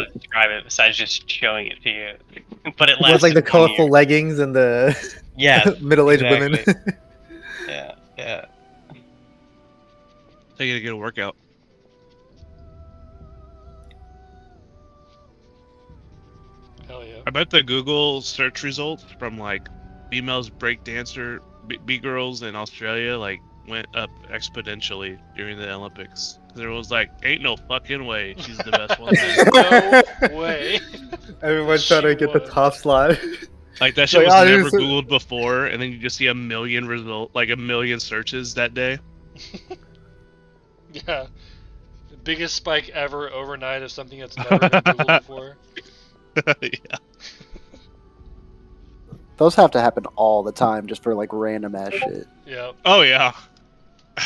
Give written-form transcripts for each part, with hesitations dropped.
to describe it besides just showing it to you. But it With like the lasted 1 colorful year. leggings and the Yes, middle-aged women. exactly. Yeah. Take it to get a workout. Hell yeah. I bet the Google search results from like females breakdancer B-girls in Australia like went up exponentially during the Olympics. There was like, ain't no fucking way she's the best one there. No way. Everyone's trying to She get the was. top slot. Like that shit Like, was oh, never dude, so- Googled before, and then you just see a million like a million searches that day. Yeah. The biggest spike ever overnight of something that's never been Googled before. Yeah. Those have to happen all the time just for like random ass shit. Yeah. Oh yeah.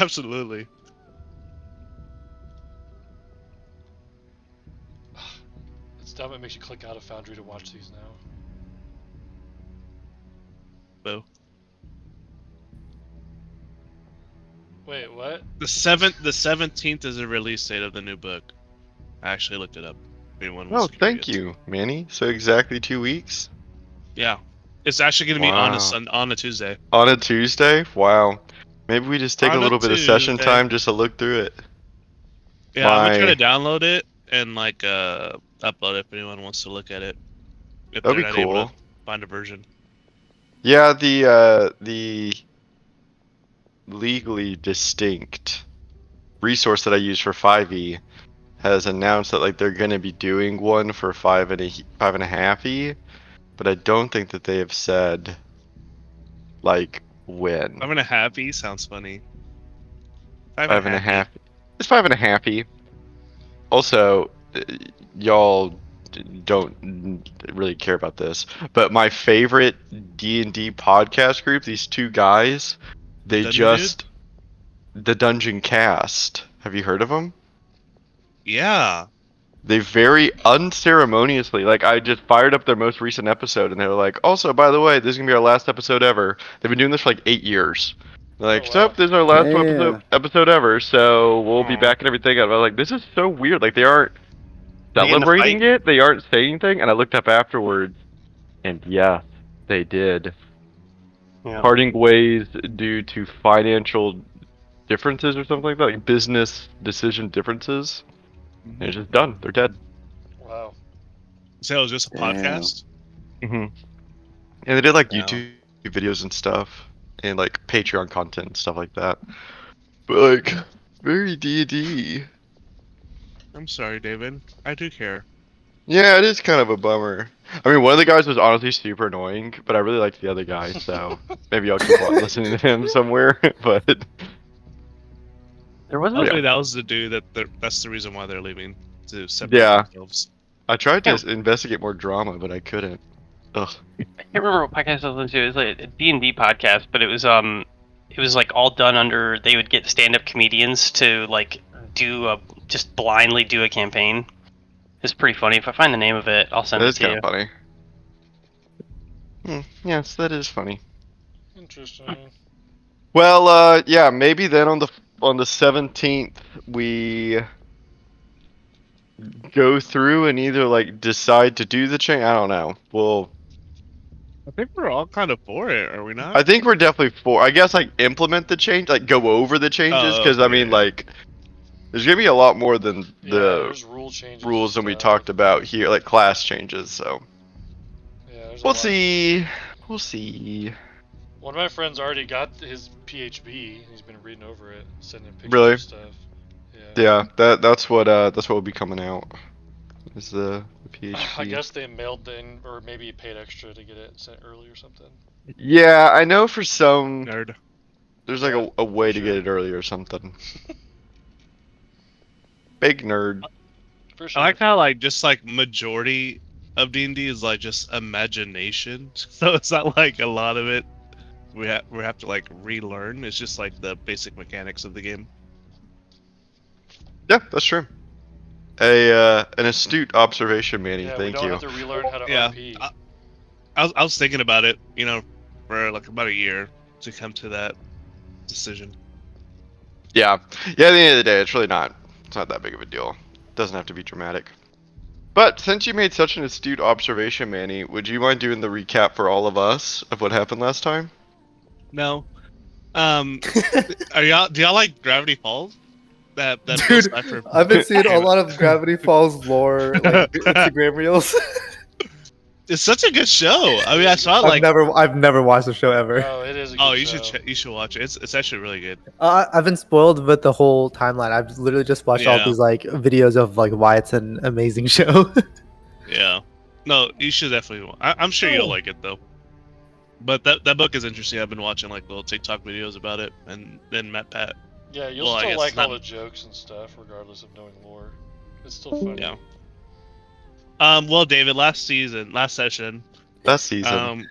Absolutely. It's dumb it makes you click out of Foundry to watch these now. Boo. Wait, what? The 17th is the release date of the new book. I actually looked it up. If anyone Oh, wants to thank curious. you, Manny. So exactly 2 weeks Yeah. It's actually going to be Wow. on a Tuesday. on a Tuesday. Wow. Maybe we just take a On a little bit of session Tuesday. time just to look through it. Yeah, I'm gonna try My- to download it and like upload it if anyone wants to look at it. If That'd they're be not able cool. to find a version. Yeah, the legally distinct resource that I use for 5e has announced that like they're gonna be doing one for 5.5e, but I don't think that they have said like when. 5.5e sounds funny. 5.5. It's 5.5e. Also, y'all don't really care about this, but my favorite D&D podcast group, these two guys, they Dungeon the Dungeon Cast. Have you heard of them? Yeah. They very unceremoniously, like I just fired up their most recent episode, and they were like, "Also, by the way, this is gonna be our last episode ever." They've been doing this for like 8 years. They're like, Oh, "So, wow. this is our last Damn. episode ever, so we'll be Aw. back and everything." And I was like, "This is so weird. Like they aren't They get in a celebrating fight? it. They aren't saying anything." And I looked up afterwards, and yeah, they did. Yeah. Parting ways due to financial differences or something like that, like business decision differences. And it's just done. They're dead. Wow. So it was just a Damn. podcast? Mm-hmm. And they did like Wow. YouTube videos and stuff, and like Patreon content and stuff like that. But like, very D&D. I'm sorry, David. I do care. Yeah, it is kind of a bummer. I mean, one of the guys was honestly super annoying, but I really liked the other guy, so maybe I'll keep on listening to him somewhere. But There wasn't. Hopefully that was the dude that's the reason why they're leaving. To separate Yeah. themselves. I tried to Yeah. investigate more drama, but I couldn't. Ugh. I can't remember what podcast I was listening to. It was like a D&D podcast, but it was like all done under. They would get stand-up comedians to like just blindly do a campaign. It's pretty funny. If I find the name of it, I'll send That it is to kind you. of funny. Yes, that is funny. Interesting. Well, yeah, maybe then on the 17th we go through and either like decide to do the change. I don't know. Well, I think we're all kind of for it, are we not? I think we're definitely for. I guess like implement the change, like go over the changes, Oh, because I mean yeah. like there's gonna be a lot more than Yeah, the there's rule changes. rules than we and talked stuff. about here, like class changes. So Yeah, there's a we'll lot. see. We'll see. One of my friends already got his PHB. He's been reading over it, sending pictures Really? of stuff. Yeah, that's what will be coming out. Is the PHP. I guess they mailed in, or maybe paid extra to get it sent early or something. Yeah, I know for some Nerd. there's like Yeah, a way to sure. get it early or something. Big nerd. For sure. I like how like just like majority of D&D is like just imagination. So it's not like a lot of it we have to like relearn. It's just like the basic mechanics of the game. Yeah, that's true. An astute observation, Manny. Yeah, we Thank don't you. have to relearn how to Yeah. RP. I was thinking about it, for like about a year to come to that decision. Yeah. Yeah, at the end of the day, it's really not. It's not that big of a deal. It doesn't have to be dramatic. But since you made such an astute observation, Manny, would you mind doing the recap for all of us of what happened last time? No. Do y'all like Gravity Falls? That Bill Dude, Cipher. I've been seeing a came- lot of Gravity Falls lore, like Instagram reels. It's such a good show. I mean, I saw it like. I've never watched the show ever. No, it is a good Oh, you show. should watch it. It's actually really good. I've been spoiled with the whole timeline. I've literally just watched all Yeah. these like videos of like why it's an amazing show. Yeah. No, you should definitely. I'm sure you'll like it though. But that book is interesting. I've been watching like little TikTok videos about it, and then met Pat. Yeah, you'll Well, I still guess like all not- the jokes and stuff, regardless of knowing lore. It's still funny. Yeah. Well, David, last session, Last season.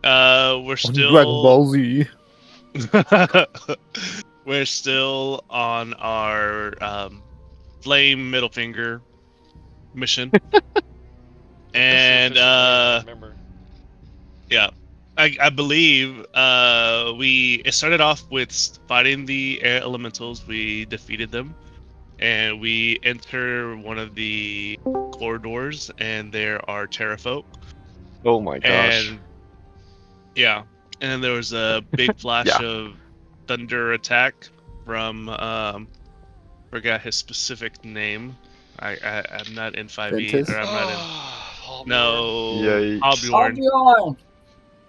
we're still Dragon Ball Z. we're still on our flame middle finger mission, and I remember. yeah, I believe it started off with fighting the air elementals. We defeated them, and we enter one of the corridors, and there are terrafolk. Oh my gosh. And yeah, and then there was a big flash Yeah. of thunder attack from forgot his specific name. I'm not in 5e, Ventus? or I'm not in. Hallbjorn. No, Yikes. Hobyorn.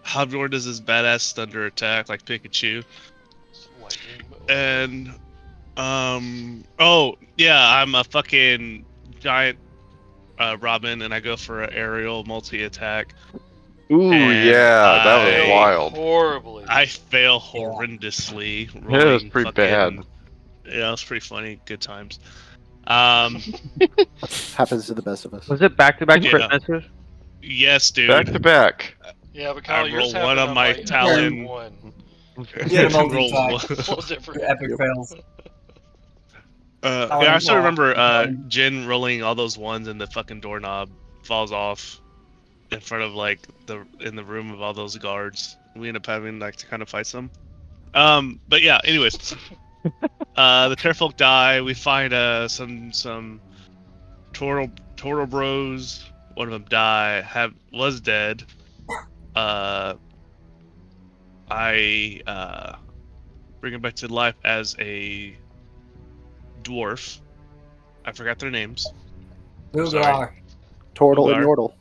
Hobyorn does this badass thunder attack like Pikachu. Lightning bolt. And oh yeah, I'm a fucking giant Robin, and I go for an aerial multi attack. Ooh, And yeah, that was I- wild. Horribly. I fail horrendously. Yeah, it was rolling pretty fucking- bad. Yeah, it was pretty funny. Good times. Happens to the best of us. Was it back-to-back Yeah. crit messers? Yes, dude. Back to back. Yeah, but Kyle, I yours roll one happened on my like Talon. One. Yeah, Roll multi-attack. one. A little different. Epic fails. Yeah, I still well, remember um, Jin rolling all those ones, and the fucking doorknob falls off in front of like in the room of all those guards. We end up having like to kind of fight some. But yeah, anyways, the Terrafolk die. We find some Toro bros. One of them was dead. I bring him back to life as a dwarf. I forgot their names. Boogar. Turtle and Ugar. Yordle.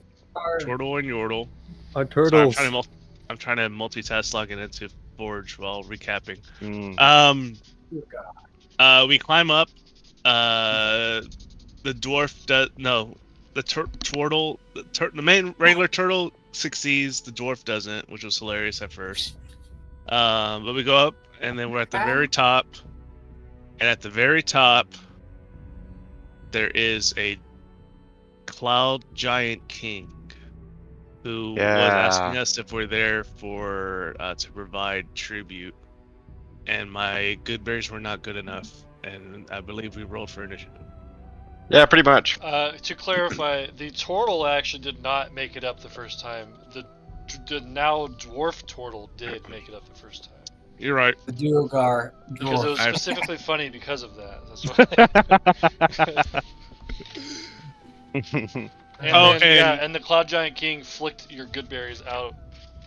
Turtle and Yordle. Our Sorry, turtles. I'm trying to multitask logging into Forge while recapping. Mm. We climb up. The dwarf does no. The turtle, the main regular turtle succeeds. The dwarf doesn't, which was hilarious at first. But we go up, and then we're at the very top. And at the very top, there is a cloud giant king who was asking us if we're there for to provide tribute. And my good berries were not good enough, and I believe we rolled for initiative. Yeah, pretty much. To clarify, the turtle actually did not make it up the first time. The now dwarf turtle did make it up the first time. You're right. The Duogar. Because it was I've- specifically funny because of that. That's why. And Oh, then, yeah, and- and the Cloud Giant King flicked your good berries out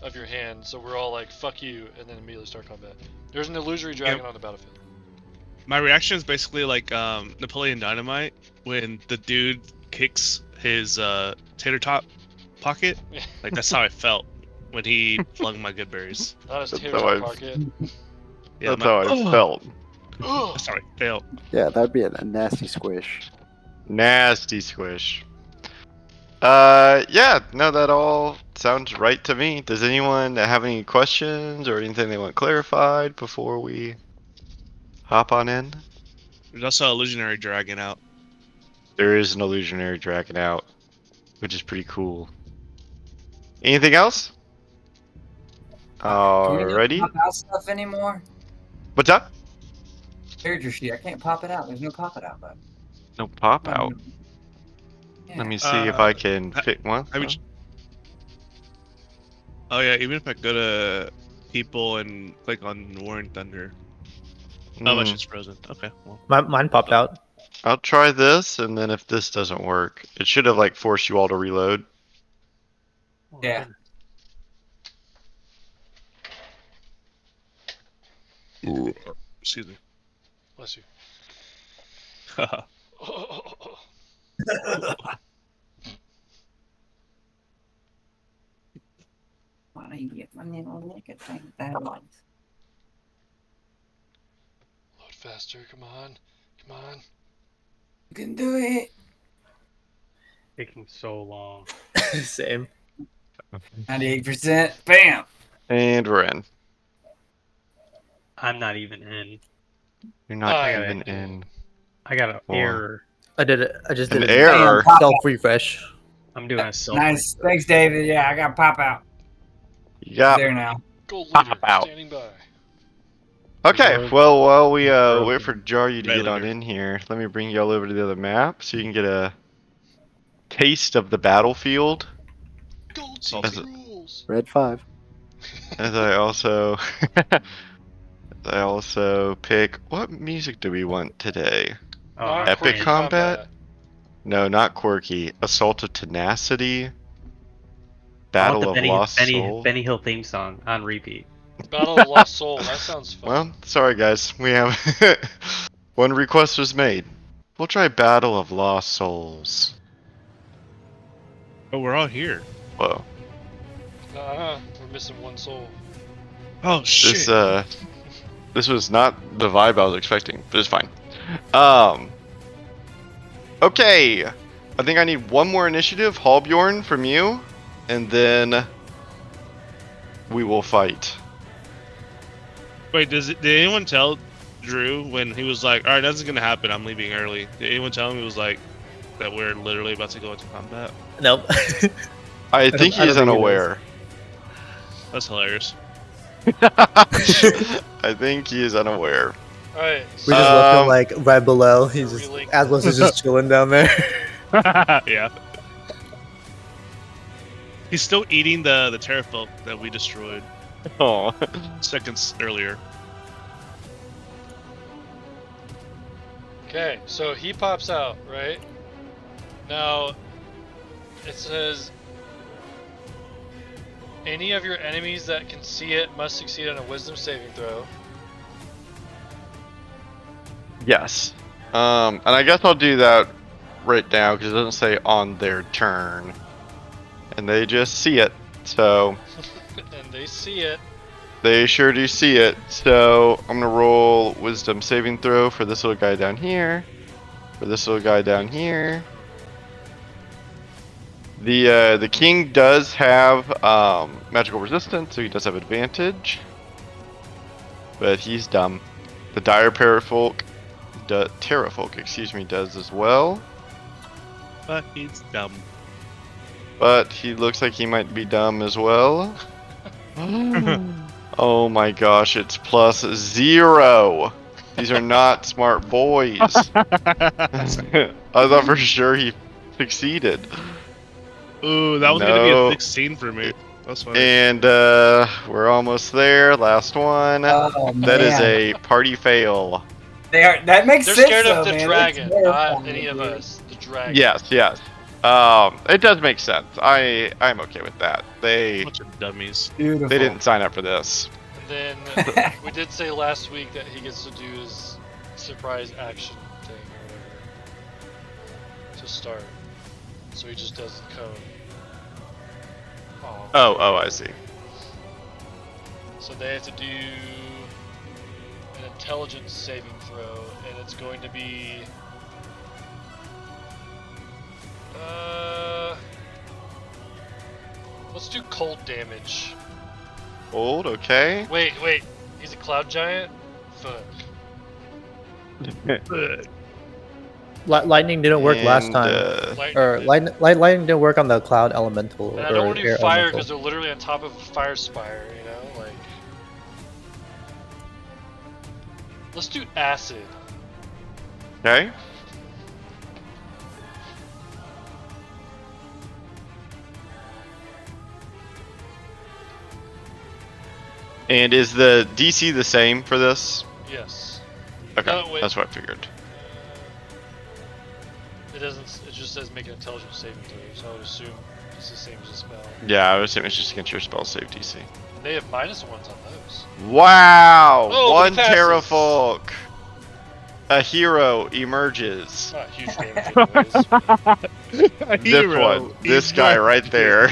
of your hand, so we're all like, fuck you, and then immediately start combat. There's an illusory dragon on the battlefield. My reaction is basically like Napoleon Dynamite when the dude kicks his tater tot pocket. Like that's how I felt when he flung my good berries. Not as That's tater how tot I- pocket. Yeah, That's how I felt. That's how I felt. Yeah, that'd be a nasty squish. Nasty squish. Yeah, no, that all sounds right to me. Does anyone have any questions or anything they want clarified before we hop on in? There's also a illusionary dragon out. There is an illusionary dragon out, which is pretty cool. Anything else? Can we Alrighty. not pop out stuff anymore? What's up? Character sheet. I can't pop it out. There's no pop it out button. No pop out. Yeah. Let me see if I can ha- fit one. have you- Oh yeah, even if I go to people and click on War and Thunder. Oh, my Mm. shit's frozen. Okay, well. Mine popped out. I'll try this, and then if this doesn't work, it should have like forced you all to reload. Yeah. Excuse me. Bless you. Wanna get my little naked thing that one. Load faster. Come on. Come on. You can do it. Taking so long. Same. 98%. Bam. And we're in. I'm not even in. You're not I even got in. I got an Four. error. I did it. I just An did error? a self refresh. I'm doing a self. Nice. Thanks, David. Yeah, I got pop out. You got. There now. Gold Pop leader out. standing by. Okay, Road well, while we broken. wait for Jaryu to Right get on leader. in here, let me bring y'all over to the other map so you can get a taste of the battlefield. Gold Salty. team rules. Red 5. As I also, I also pick what music do we want today? Oh, Not I'm Epic quirky in. combat? No, not quirky. Assault of Tenacity. Battle of Lost Soul. Benny Hill theme song on repeat. Battle of Lost Soul. That sounds fun. Well, sorry guys, we have one request was made. We'll try Battle of Lost Souls. Oh, we're all here. Whoa. We're missing one soul. Oh shit. This was not the vibe I was expecting, but it's fine. Okay. I think I need one more initiative, Halbjorn, from you, and then we will fight. Wait, did anyone tell Drew when he was like, "All right, nothing's gonna happen. I'm leaving early"? Did anyone tell him it was like that we're literally about to go into combat? Nope. I think I don't he's think it unaware. That's hilarious. I think he is unaware. Alright. We just left him Um, like right below. He's just Relink. Atlas is just chilling down there. Yeah. He's still eating the terrafolk that we destroyed Oh. seconds earlier. Okay, so he pops out, right? Now, it says any of your enemies that can see it must succeed on a wisdom saving throw. Yes. And I guess I'll do that right now because it doesn't say on their turn. And they just see it. So And they see it. they sure do see it. So I'm gonna roll wisdom saving throw for this little guy down here. For this little guy down here. The king does have magical resistance, so he does have advantage. But he's dumb. The dire terrafolk, excuse me, does as well. But he's dumb. But he looks like he might be dumb as well. Oh my gosh, it's +0. These are not smart boys. I thought for sure he succeeded. Ooh, that was gonna be No. a 16 for me. That's funny. And we're almost there. Last one. Oh, That is man. a party fail. They are. That makes They're sense. scared of though, the man. dragon, They're not terrifying, any of dude. us. The dragon. Yes, yes. It does make sense. I'm okay with that. They Bunch of dummies. Beautiful. didn't sign up for this. And then we did say last week that he gets to do his surprise action thing or whatever to start. So he just does the cone. Oh, I see. So they have to do an intelligence saving throw, and it's going to be let's do cold damage. Old, okay. Wait, he's a cloud giant? Fuck. Lightning didn't work last And, time. Lightning Or did. lightning didn't work on the cloud elemental. And I or don't want to do air fire elemental. because they're literally on top of a fire spire, you know? Like. Let's do acid. Okay. And is the DC the same for this? Yes. Okay, No, wait. that's what I figured. doesn't. It just says make an intelligence saving throw, so I would assume it's the same as a spell. Yeah, I would assume it's just against your spell save DC. And they have -1s on those. Wow! Oh, One but it passes. Terrafolk! A hero emerges. Not huge damage anyways. A This hero. one. This He's guy not- right there.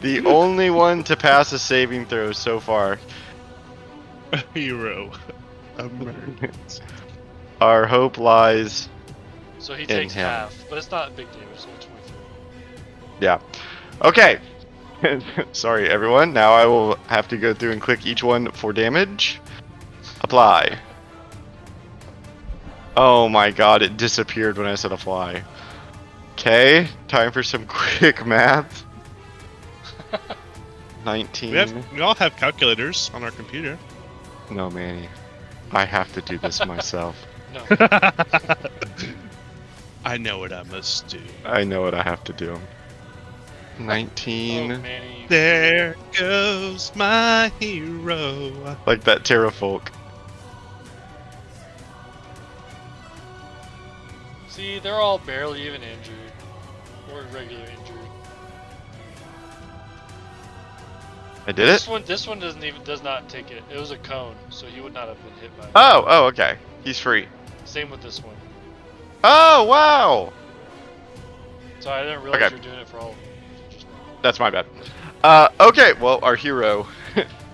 The only one to pass a saving throw so far. A hero. Emerges. Our hope lies. So he In takes him. half, but it's not big damage. It's only 23. Yeah. Okay. Sorry, everyone. Now I will have to go through and click each one for damage. Apply. Oh my god, it disappeared when I said apply. Okay, time for some quick math. 19. We all have calculators on our computer. No, Manny. I have to do this myself. No. I know what I must do. I know what I have to do. Oh, 19. Manny. There goes my hero. Like that Terrafolk. See, they're all barely even injured. Or regular injured. I did it? This one does not take it. It was a cone, so he would not have been hit by it. Oh, okay. He's free. Same with this one. Oh, wow! So I didn't realize Okay. you were doing it for all of them. Just- That's my bad. Okay, well, our hero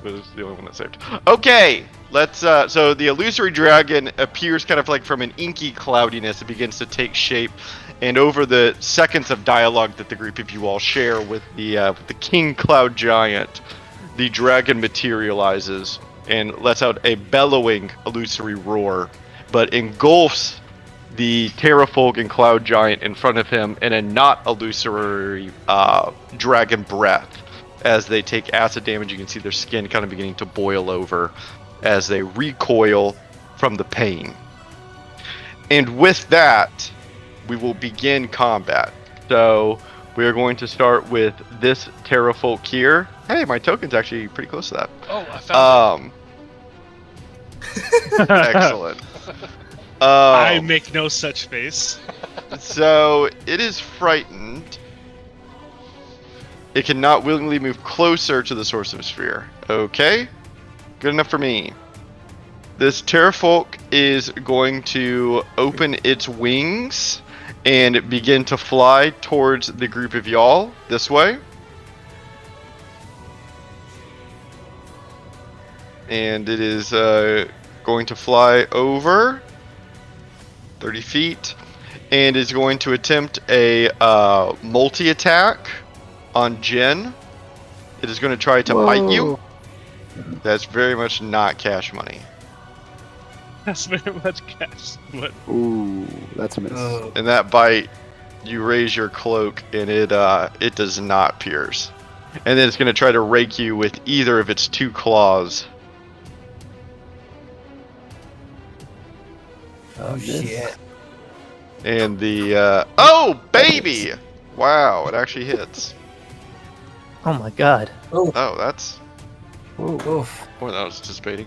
was the only one that saved. Okay, let's, so the illusory dragon appears kind of like from an inky cloudiness. It begins to take shape, and over the seconds of dialogue that the group of you all share with the King Cloud Giant, the dragon materializes and lets out a bellowing illusory roar, but engulfs the Terrafolk and Cloud Giant in front of him in a not illusory dragon breath. As they take acid damage, you can see their skin kind of beginning to boil over as they recoil from the pain. And with that, we will begin combat. So we are going to start with this Terrafolk here. Hey, my token's actually pretty close to that. Oh, I found Excellent. I make no such face. So it is frightened. It cannot willingly move closer to the source of a sphere. Okay, good enough for me. This Terrafolk is going to open its wings and begin to fly towards the group of y'all this way. And it is going to fly over 30 feet and is going to attempt a multi-attack on Jin. It is going to try to bite you. That's very much not cash money. That's very much cash. What? Ooh, that's a miss. And that bite, you raise your cloak and it does not pierce. And then it's going to try to rake you with either of its two claws. Oh shit. And the oh baby! Wow, it actually hits. Oh my god. Oh, that's Oof. more than I was anticipating.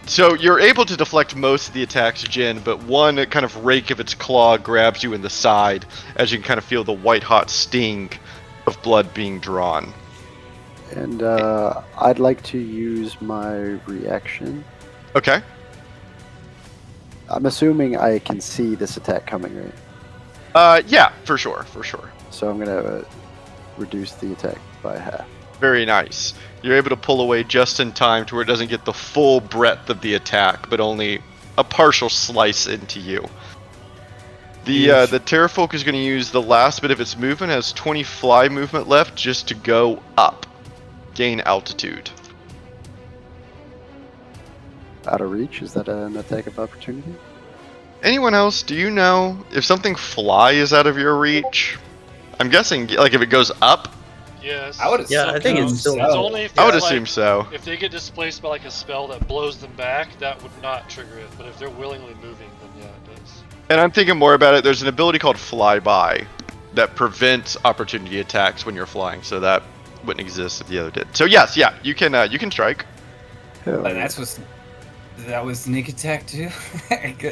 So you're able to deflect most of the attacks, Jin, but one kind of rake of its claw grabs you in the side as you can kind of feel the white-hot sting of blood being drawn. And I'd like to use my reaction. Okay. I'm assuming I can see this attack coming, right? Yeah, for sure. So I'm gonna reduce the attack by half. Very nice. You're able to pull away just in time to where it doesn't get the full breadth of the attack, but only a partial slice into you. The Terrafolk is going to use the last bit of its movement, has 20 fly movement left, just to go up, gain altitude. Out of reach? Is that an attack of opportunity? Anyone else, do you know if something fly is out of your reach? I'm guessing, like, if it goes up, Yes. I would Yeah, I think it's still- It's only if I would it's assume so. If they get displaced by like a spell that blows them back, that would not trigger it. But if they're willingly moving, then yeah, it does. And I'm thinking more about it. There's an ability called Flyby that prevents opportunity attacks when you're flying, so that wouldn't exist if the other did. So yes, yeah, you can strike. Hell But yeah. that was sneak attack too.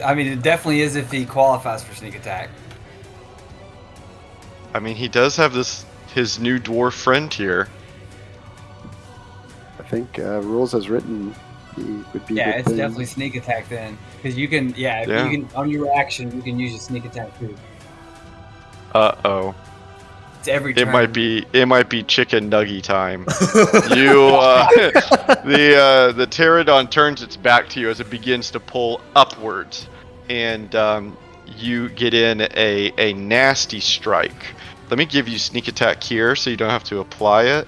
I mean, it definitely is if he qualifies for sneak attack. I mean, he does have his new dwarf friend here. I think rules as written, he would be. Yeah, it's within- definitely sneak attack then, because you can. Yeah, if Yeah. you can on your action, you can use a sneak attack too. Uh-oh. It's every turn. It might be chicken nuggy time. You the pterodon turns its back to you as it begins to pull upwards, and you get in a nasty strike. Let me give you sneak attack here, so you don't have to apply it.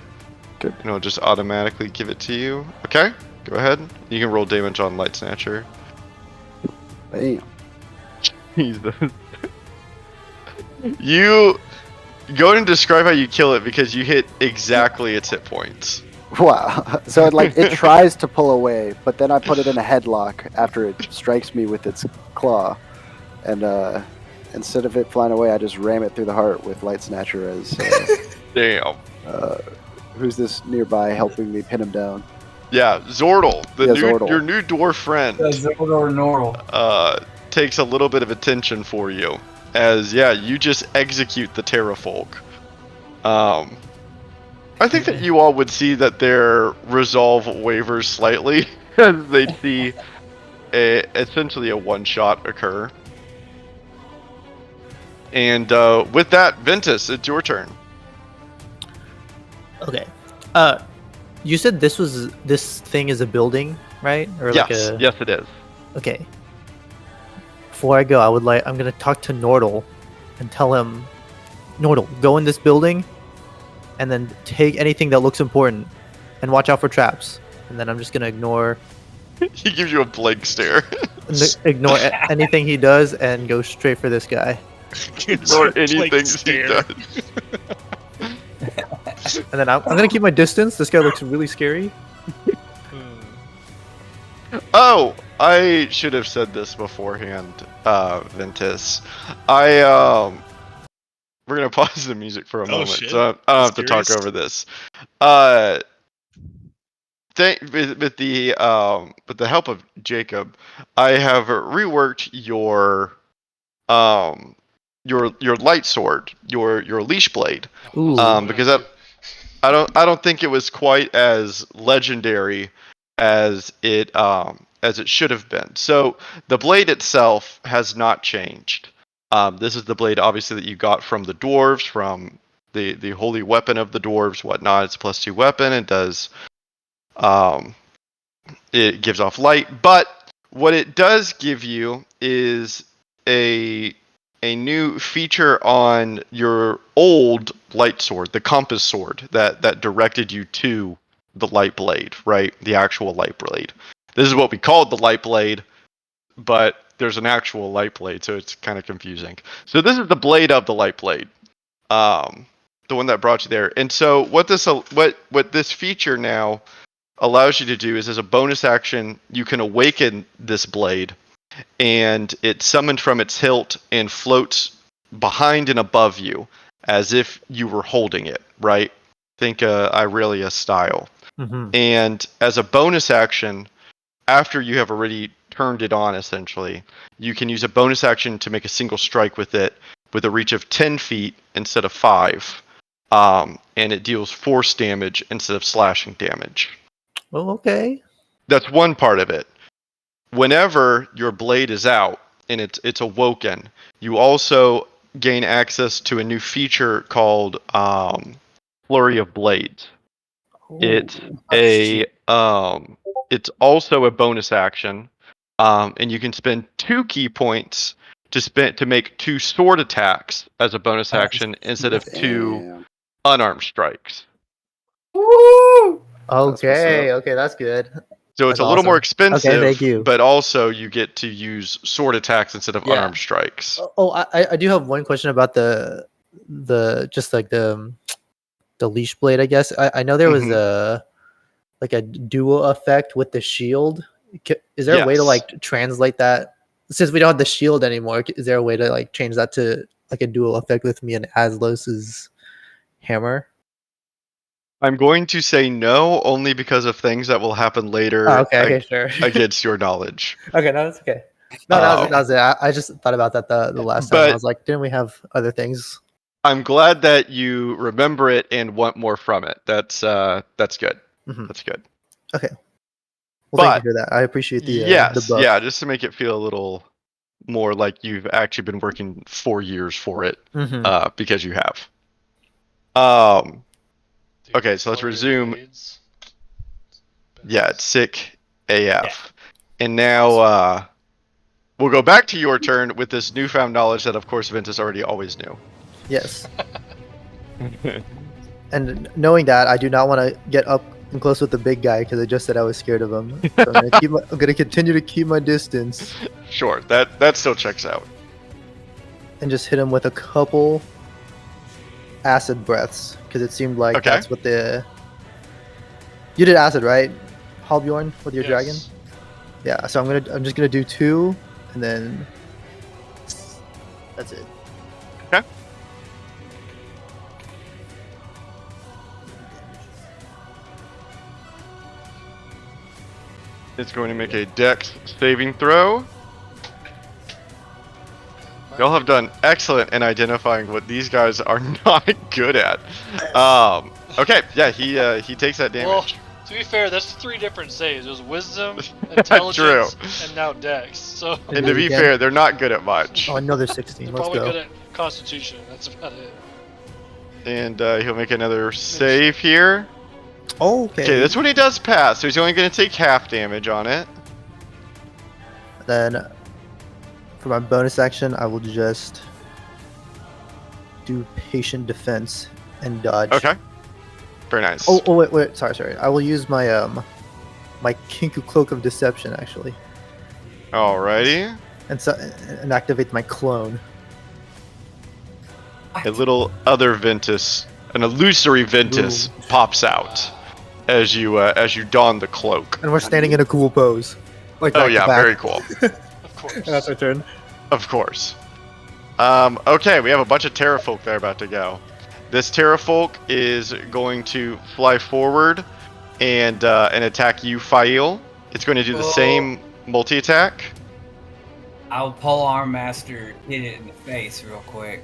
Okay. And it'll just automatically give it to you. Okay, go ahead. You can roll damage on Light Snatcher. Bam. Jesus. You go ahead and describe how you kill it because you hit exactly its hit points. Wow. So it tries to pull away, but then I put it in a headlock after it strikes me with its claw, and instead of it flying away, I just ram it through the heart with Light Snatcher as. Damn. Who's this nearby helping me pin him down? Yeah, Zordle, Zordle. your new dwarf friend, Or Norl. takes a little bit of attention for you, as you just execute the Terrafolk. I think that you all would see that their resolve wavers slightly as they see essentially a one-shot occur. And with that, Ventus, it's your turn. Okay. You said this thing is a building, right? Or Yes, yes, it is. Okay. Before I go, I'm gonna talk to Nordle and tell him, Nordle, go in this building, and then take anything that looks important, and watch out for traps. And then I'm just gonna ignore He gives you a blank stare. anything he does and go straight for this guy. Ignore anything he does. And then I'm gonna keep my distance. This guy looks really scary. Oh, I should have said this beforehand, Ventus. We're gonna pause the music for a moment, shit. so I don't have to talk Curious. over this. With the help of Jacob, I have reworked your light sword, your leash blade, Ooh. because I don't think it was quite as legendary as it should have been. So the blade itself has not changed. This is the blade, obviously, that you got from the dwarves, from the holy weapon of the dwarves, whatnot. It's a +2 weapon. It does, it gives off light. But what it does give you is a new feature on your old light sword, the compass sword that directed you to the light blade, right? The actual light blade. This is what we called the light blade, but there's an actual light blade, so it's kind of confusing. So this is the blade of the light blade, the one that brought you there. And so what this feature now allows you to do is, as a bonus action, you can awaken this blade, and it's summoned from its hilt and floats behind and above you as if you were holding it, right? Think Irelia style. Mm-hmm. And as a bonus action, after you have already turned it on, essentially, you can use a bonus action to make a single strike with it with a reach of 10 feet instead of 5. And it deals force damage instead of slashing damage. Oh, okay. That's one part of it. Whenever your blade is out and it's awoken, you also gain access to a new feature called Flurry of Blades. It's it's also a bonus action, and you can spend 2 key points to make 2 sword attacks as a bonus action instead of 2 Damn. unarmed strikes. Woo! Okay, that's good. So it's That's a little more awesome. expensive, Okay, thank you. but also you get to use sword attacks instead of Yeah. unarmed strikes. Oh, I do have one question about the just like the leash blade, I guess. I know there was Mhm. a duo effect with the shield. Is there a way to Yes. like translate that? Since we don't have the shield anymore, is there a way to like change that to like a dual effect with me and Aslos's hammer? I'm going to say no, only because of things that will happen later Oh, okay, sure. against your knowledge. Okay, no, that's okay. No, that was it. I just thought about that the last time. I But- was like, didn't we have other things? I'm glad that you remember it and want more from it. That's good. Mhm. That's good. Okay. Well, But- thank you for that. I appreciate the Yes, buff. yeah, just to make it feel a little more like you've actually been working 4 years for it, Mhm. because you have. Um, Dude, Okay, so let's color resume. grades. yeah, it's sick AF. And now we'll go back to your turn with this newfound knowledge that, of course, Ventus already always knew. Yes. And knowing that, I do not want to get up and close with the big guy because I just said I was scared of him. So I'm gonna continue to keep my distance Sure, that still checks out. and just hit him with a couple acid breaths because it seemed like Okay. that's what the. You did acid, right, Halbjorn, with your dragon? Yes. Yeah. So I'm just gonna do 2, and then that's it. Okay. It's going to make a dex saving throw. Y'all have done excellent in identifying what these guys are not good at. Okay, yeah, he takes that Well, damage. to be fair, that's 3 different saves. It was wisdom, intelligence, and now dex. So And to be Again? fair, they're not good at much. Oh, another 16. they're Let's probably go. good at constitution. That's about it. And he'll make another save here. Oh, okay. Okay, this one he does pass, so he's only going to take half damage on it. Then for my bonus action, I will just do patient defense and dodge. Okay. Very nice. Oh, wait. Sorry. I will use my my Kinku Cloak of Deception actually, Alrighty. and activate my clone. A little other Ventus, an illusory Ventus, Ooh. pops out as you don the cloak. And we're standing in a cool pose. Like Oh back to yeah, back. very cool. Of course. And that's our turn. Of course. Okay, we have a bunch of Terrafolk that are about to go. This Terrafolk is going to fly forward and attack you, Fail. It's going to do the same multi-attack. I'll pole arm master hit it in the face real quick.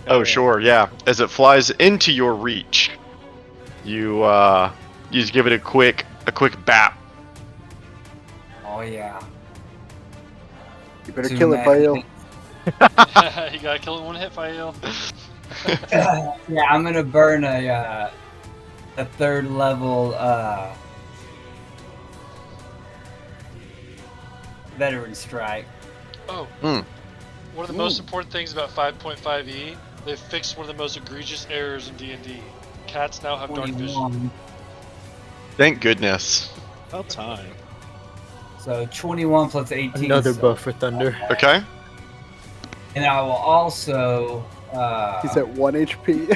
Oh sure, yeah. As it flies into your reach, you just give it a quick bap. Oh yeah. You better Too kill it, mad. Fail. You gotta kill it one hit, Fael. Yeah, I'm gonna burn a 3rd level veteran strike. Oh. Hmm. One of the most important things about 5.5e, they fixed one of the most egregious errors in D&D. Cats now have dark vision. 21. Thank goodness. About time. So 21 plus 18. Another so- buff for Thunder. Okay. And I will also. He's at 1 HP.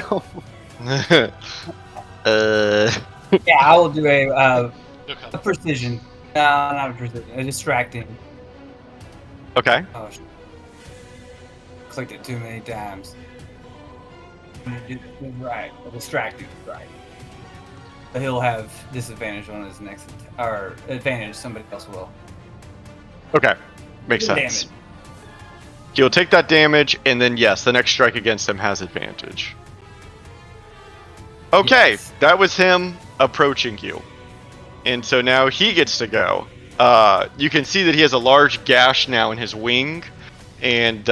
Yeah, I will do a No comment. precision. No, not a precision. A distracting. Okay. Oh, clicked it too many times. Right, a distracting strike. But he'll have disadvantage on his next or advantage. Somebody else will. Okay. Makes Good sense. damage. You'll take that damage, and then yes, the next strike against him has advantage. Okay, Yes. that was him approaching you. And so now he gets to go. You can see that he has a large gash now in his wing, and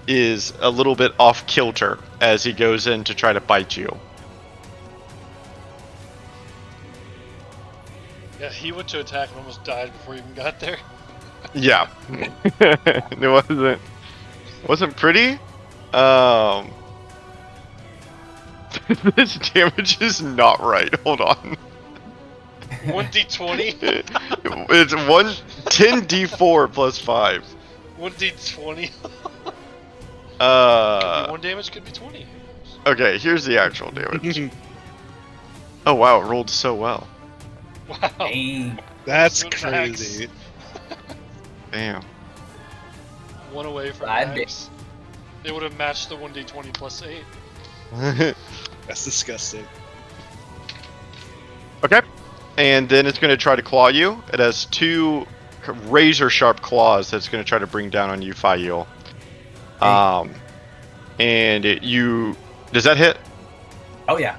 is a little bit off kilter as he goes in to try to bite you. Yeah, he went to attack and almost died before he even got there. Yeah. It wasn't pretty. This damage is not right. Hold on. 1d20? It's 10d4 plus 5. 1d20? Could be 1 damage, could be 20. Okay, here's the actual damage. Oh wow, it rolled so well. Wow. Dang. That's Max. crazy. Damn. 1 away from I did. max. They would have matched the 1d20 plus 8. That's disgusting. Okay. And then it's going to try to claw you. It has 2 razor sharp claws that's going to try to bring down on you, Fael. And does that hit? Oh yeah.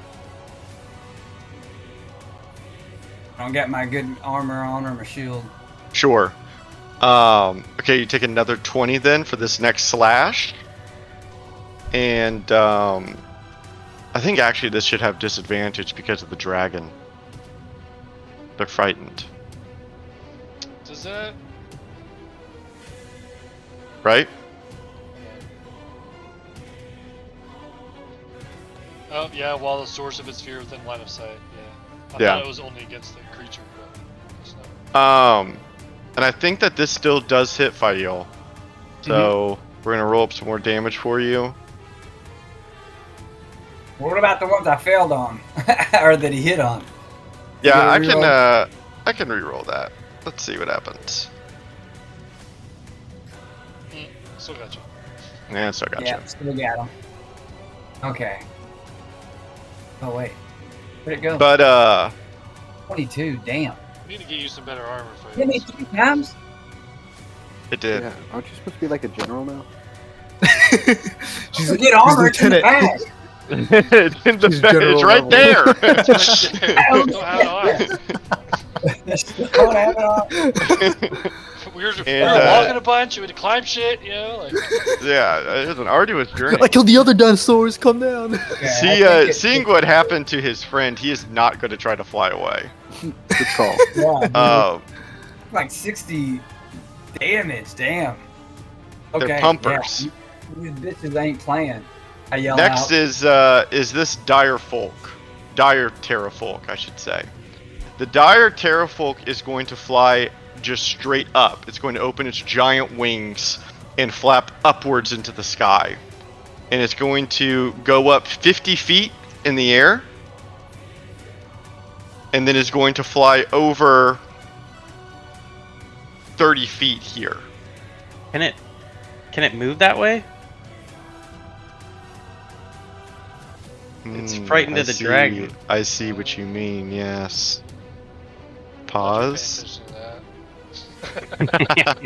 I don't get my good armor on or my shield. Sure. Okay, you take another 20 then for this next slash. And I think actually this should have disadvantage because of the dragon. They're frightened, Does that? right? Oh yeah, while the source of its fear within line of sight. Yeah. I Yeah. thought it was only against the creature, but it's not. And I think that this still does hit Fail. So we're gonna roll up some more damage for you. What about the ones I failed on, or that he hit on? Yeah, You get a I can reroll that. Let's see what happens. Still got you. Yeah, so I got Yeah, still got him. Okay. Oh wait, where'd it go? But 22. Damn. We need to get you some better armor for Hit me you. 3 times. it did. Yeah, aren't you supposed to be like a general now? She's Get armor. It's in the lieutenant. bag. It's in the She's bag. general It's right level. there. I don't have an Don't have it on. arm. We were And, walking a bunch. We had to climb shit. You know, like. Yeah, it was an arduous journey. I killed the other dinosaurs. Calm down. Okay, Seeing what happened to his friend, he is not going to try to fly away. Good call. Yeah, dude, Uh, like 60 damage. Damn. Okay. They're pumpers. Yeah. These bitches ain't playing. I yell Next out. is this dire terrafolk, I should say. The dire terrafolk is going to fly just straight up. It's going to open its giant wings and flap upwards into the sky. And it's going to go up 50 feet in the air. And then is going to fly over 30 feet here. Can it move that way? It's frightened of the dragon. I see what you mean, yes. Not Pause. paying attention to that.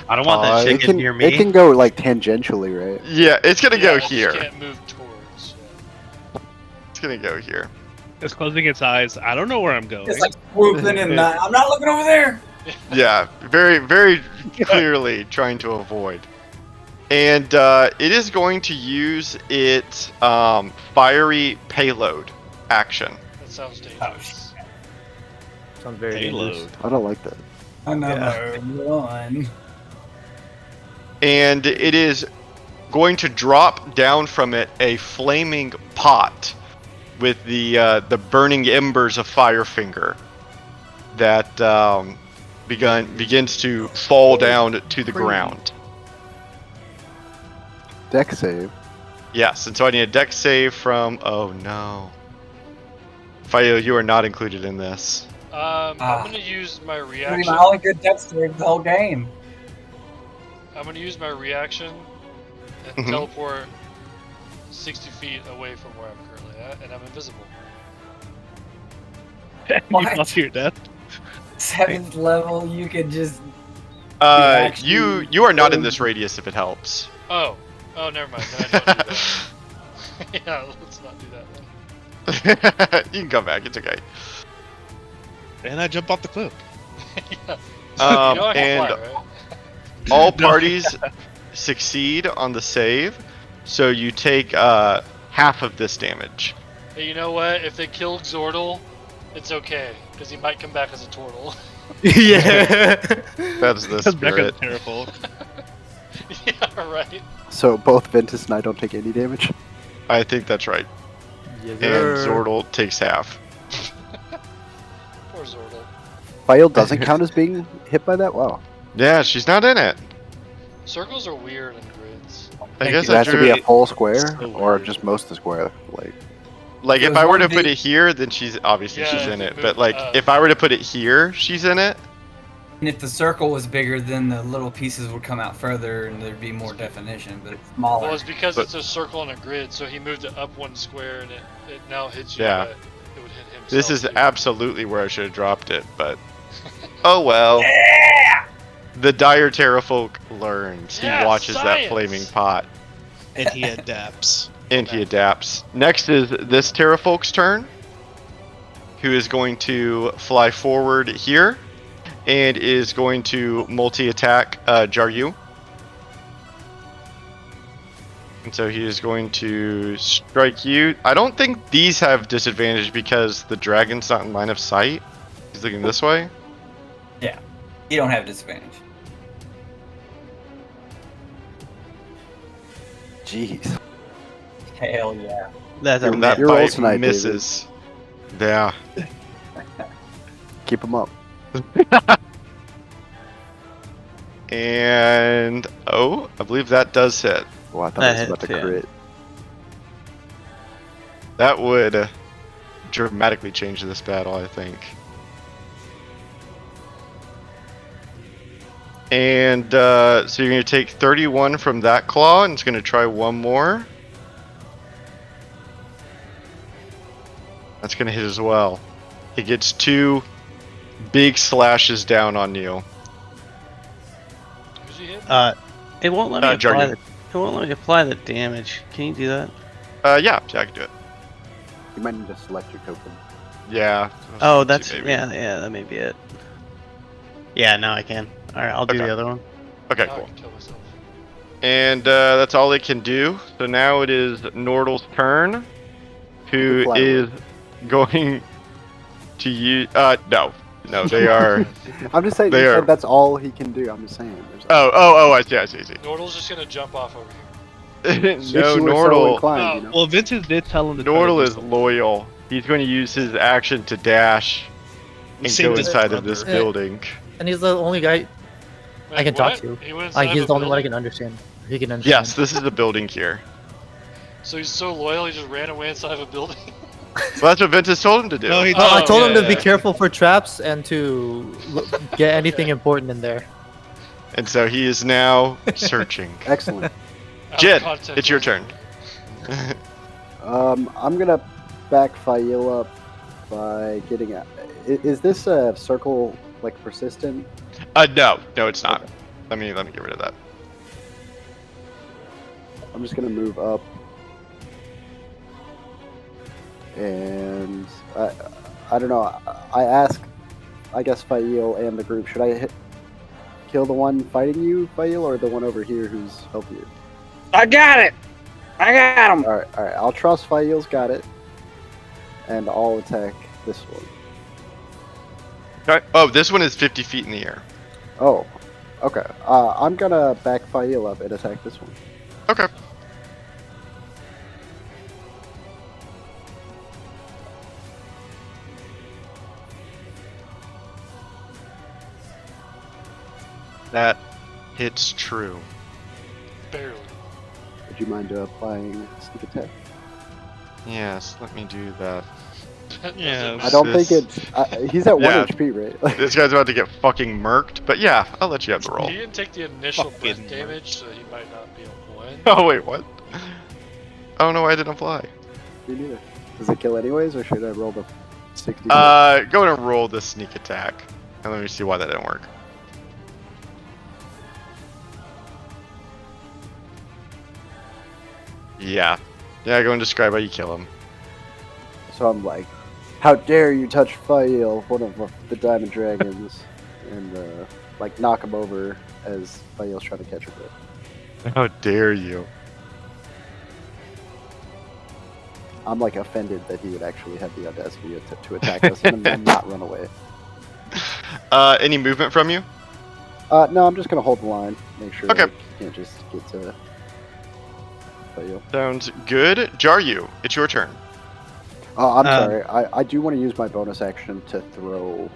I don't want that It chicken near me. It can go like tangentially, right? Yeah, it's gonna Yeah, go it just here. can't move towards. It's gonna go here. It's closing its eyes. I don't know where I'm going. It's like swooping and I'm not looking over there. Yeah, very, very clearly trying to avoid. And it is going to use its fiery payload action. That sounds Oh, dangerous. Sounds very dangerous. Payload. I don't like that. Another one. And it is going to drop down from it a flaming pot with the burning embers of Firefinger that begins to fall down to the ground. Deck save. Yes, and so I need a deck save from. Oh no, Fio, you are not included in this. I'm gonna use my That'd be reaction. my only good death save the whole game. I'm gonna use my reaction and Mhm. teleport 60 feet away from where I'm currently at, and I'm invisible. You What? lost your death. 7th level, you could just. You are not in this radius if it helps. Oh, never mind. Then I don't do that. Yeah, let's not do that then. You can come back. It's okay. And I jump off the cliff. Yeah. You know I can And fly, right? all parties succeed on the save, so you take half of this damage. Hey, you know what? If they kill Zordle, it's okay, because he might come back as a turtle. Yeah. That's the Comes back as spirit. terrible. Yeah, right. So both Ventus and I don't take any damage. I think that's right. Yes, And sir. Zordle takes half. Poor Zordle. File doesn't count as being hit by that? Wow. Yeah, she's not in it. Circles are weird in grids. I guess Does it have I to be a drew. full square So or weird. just most of the square? Like, Like if There's I were one to put big- it here, then she's obviously Yeah, she's if in you it. move But like up. if I were to put it here, she's in it. And if the circle was bigger, then the little pieces would come out further and there'd be more definition, but it's smaller. Well, it's because But- it's a circle and a grid, so he moved it up one square, and it now hits you. Yeah. But it would hit him. This is too. absolutely where I should have dropped it, but oh well. Yeah! The dire terrafolk learns. Yeah, He watches that science. flaming pot. And he adapts. And he adapts. Next is this Terrafolk's turn, who is going to fly forward here and is going to multi-attack Jaryu. And so he is going to strike you. I don't think these have disadvantage because the dragon's not in line of sight. He's looking this way. Yeah. You don't have disadvantage. Jeez. Hell yeah. That's You're- a That you're roll bite tonight, David. misses. Yeah. Keep them up. And I believe that does hit. Oh, I thought That I was about to hits, yeah. crit. That would dramatically change this battle, I think. And so you're going to take 31 from that claw, and it's going to try one more. That's going to hit as well. He gets 2 big slashes down on you. Who's he hitting? It won't let me apply Jargon. the. It won't let me apply the damage. Can you do that? Yeah, I can do it. You might need to select your token. Yeah. Oh, that's maybe. yeah. That may be it. Yeah, now I can. All right, I'll do Okay. the other one. Okay, Now I cool. can kill myself. And that's all it can do. So now it is Nordle's turn, who Fly is going to use. No, they are. I'm just saying They you are- said that's all he can do. I'm just saying. There's I see. Nordle's just gonna jump off over here. if No, you were so Nordle. inclined, you know. Well, Vincent did tell him to try to Nordle do is something. loyal. He's going to use his action to dash We and saved go his inside of this brother. building. And he's the only guy I can talk what? to. He went Like inside he's a the only one I building? can understand. He can understand. Yes, this is the building here. So he's so loyal, he just ran away inside of a building. Well, that's what Vince told him to do. No, he I Oh, told him yeah, to be yeah. careful for traps and to get anything important in there. And so he is now searching. Excellent. Out of Jed, context, it's your I turn. was I'm gonna back Fail up by getting. Is this a circle like persistent? No, it's not. Okay. Let me get rid of that. I'm just gonna move up, and I don't know. I ask, I guess Fail and the group, should I kill the one fighting you, Fail, or the one over here who's helping you? I got it. I got him. All right. I'll trust Fail's got it, and I'll attack this one. Okay. Oh, this one is 50 feet in the air. Oh, okay. I'm gonna back Fail up and attack this one. Okay. That hits true. barely. Would you mind applying sneak attack? Yes, let me do that. Yeah, I don't This- think it's. He's at 1 Yeah. HP, right? This guy's about to get fucking murked, but yeah, I'll let you have the roll. He didn't take the initial Fucking breath damage, so he might not be a one. Oh, wait, what? Oh no, I didn't fly. Me neither. Does it kill anyways, or should I roll the 60? Go and roll the sneak attack. And let me see why that didn't work. Yeah. Yeah, go and describe how you kill him. So I'm like, how dare you touch Fail, one of the Diamond Dragons, and like knock him over as Fail's trying to catch her breath. How dare you? I'm like offended that he would actually have the audacity to attack us and then not run away. Any movement from you? No, I'm just gonna hold the line, make sure Okay. like, you can't just get to Fail. Sounds good. Jaryu, it's your turn. Oh, I'm Um, sorry. I do want to use my bonus action to throw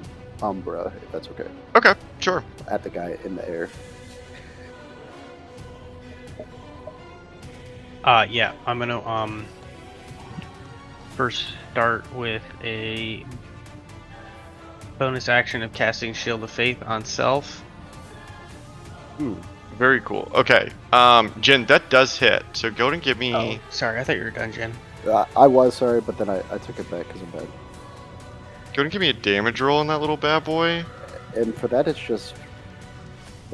Umbra, if that's okay, Okay, sure. at the guy in the air. Yeah, I'm gonna first start with a bonus action of casting Shield of Faith on self. Ooh, very cool. Okay, Jin, that does hit. So go and give me. Oh, sorry, I thought you were done, Jen. I was sorry, but then I took it back because I'm bad. Go and give me a damage roll on that little bad boy. And for that, it's just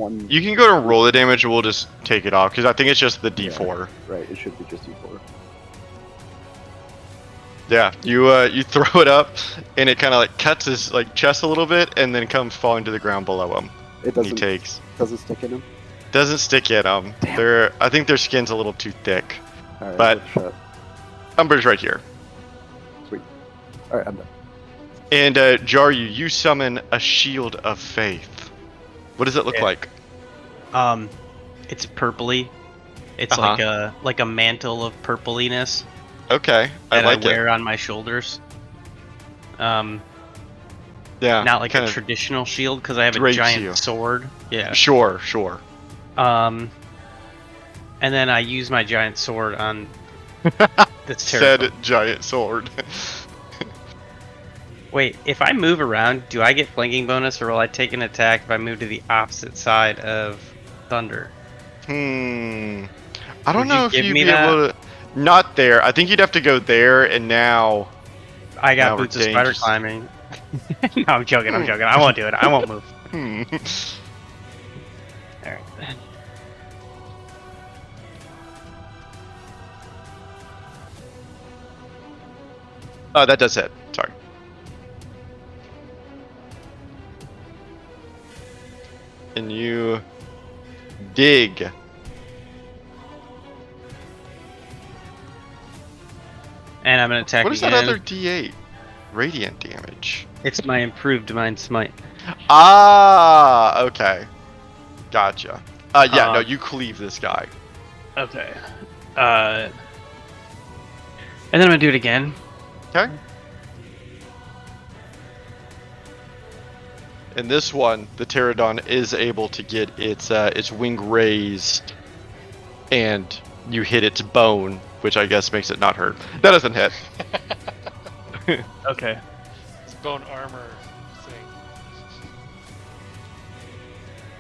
one. You can go and roll the damage, and we'll just take it off because I think it's just the D4. Right, it should be just D4. Yeah, you throw it up, and it kind of like cuts his like chest a little bit, and then comes falling to the ground below him. It And he doesn't stick in him. doesn't stick in them. I think their skin's a little too thick. All right, But- shut. Umber's right here. Sweet. All right, I'm done. And Jaryu, you summon a shield of faith. What does it look Yeah. like? It's purpley. It's Uh-huh. like a mantle of purpliness Okay, that I like I wear it. on my shoulders. Yeah, Not like a kinda traditional shield because I have a drapes giant you. sword. Yeah. Sure. And then I use my giant sword on this Said terrifying. giant sword. Wait, if I move around, do I get flanking bonus, or will I take an attack if I move to the opposite side of Thunder? I don't Would know you if give you'd me be able to. Not there. I think you'd have to go there, and now. I got Now we're boots of spider dangerous. climbing. No, I'm joking. I won't do it. I won't move. All right. Oh, that does hit. Sorry. And you dig. And I'm gonna attack What is again. that other D8? Radiant damage. It's my improved divine smite. Ah, okay. Gotcha. Yeah, no, you cleave this guy. Okay. And then I'm gonna do it again. Okay. In this one, the pterodon is able to get its wing raised, and you hit its bone, which I guess makes it not hurt. That doesn't hit. Okay. It's bone armor thing.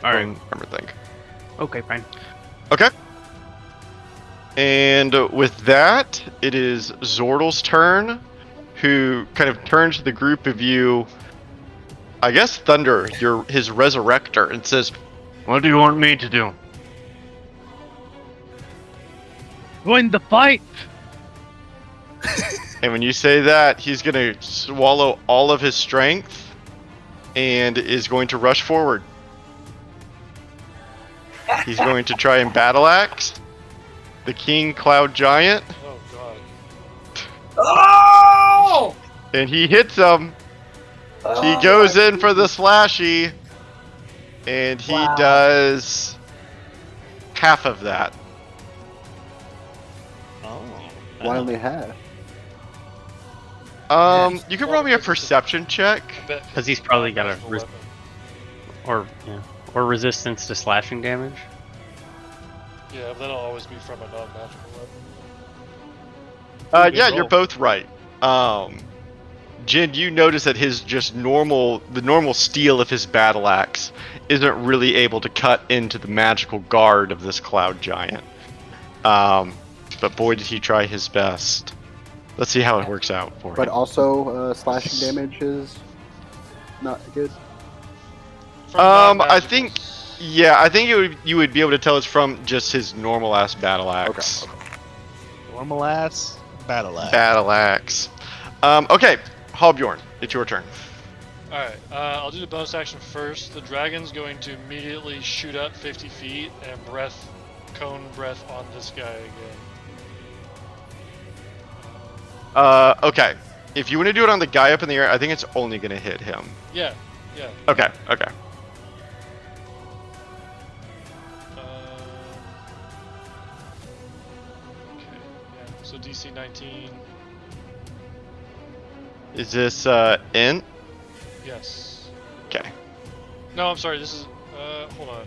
All right. Bone armor thing. Okay, fine. Okay. And with that, it is Zordal's turn, who kind of turns to the group of you. I guess Thunder, his resurrector, and says, "What do you want me to do?" Win the fight. And when you say that, he's gonna swallow all of his strength, and is going to rush forward. He's going to try and battle axe the King Cloud Giant, Oh god. Oh! and he hits him. He goes in for the slashy, and he Wow. does half of that. Why only half? You can roll me a perception check. I bet 'Cause he's probably got a non-magical res- weapon. or resistance to slashing damage. Yeah, but that'll always be from a non-magical weapon. Yeah, you're both right. Jin, you notice that the normal steel of his battle axe isn't really able to cut into the magical guard of this cloud giant. But boy, did he try his best. Let's see how it works out for But him. also, slashing damage is not good. From I non-magicals. think, you would be able to tell it's from just his normal ass battle axe. Okay. Normal ass battle axe. Battle axe. Okay, Halbjorn, it's your turn. Alright, I'll do the bonus action first. The dragon's going to immediately shoot up 50 feet and cone breath on this guy again. Okay. If you want to do it on the guy up in the air, I think it's only going to hit him. Yeah. Okay. Okay, yeah. So DC 19. Is this int? Yes. Okay. No, I'm sorry. This is. Hold on.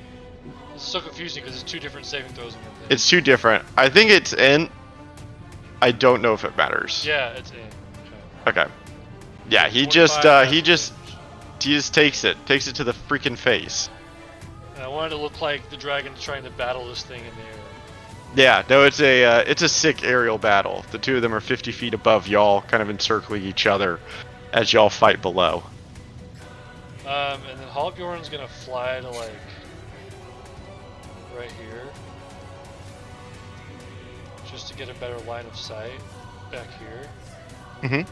This is so confusing because it's two different saving throws in one thing. It's two different. I think it's int. I don't know if it matters. Yeah, it's in. Okay. Yeah, he 25 just takes it to the freaking face. And I wanted to look like the dragon's trying to battle this thing in the air. Yeah, no, it's a sick aerial battle. The two of them are 50 feet above y'all, kind of encircling each other as y'all fight below. And then Halbjorn's gonna fly to like right here. Just to get a better line of sight back here. Mhm.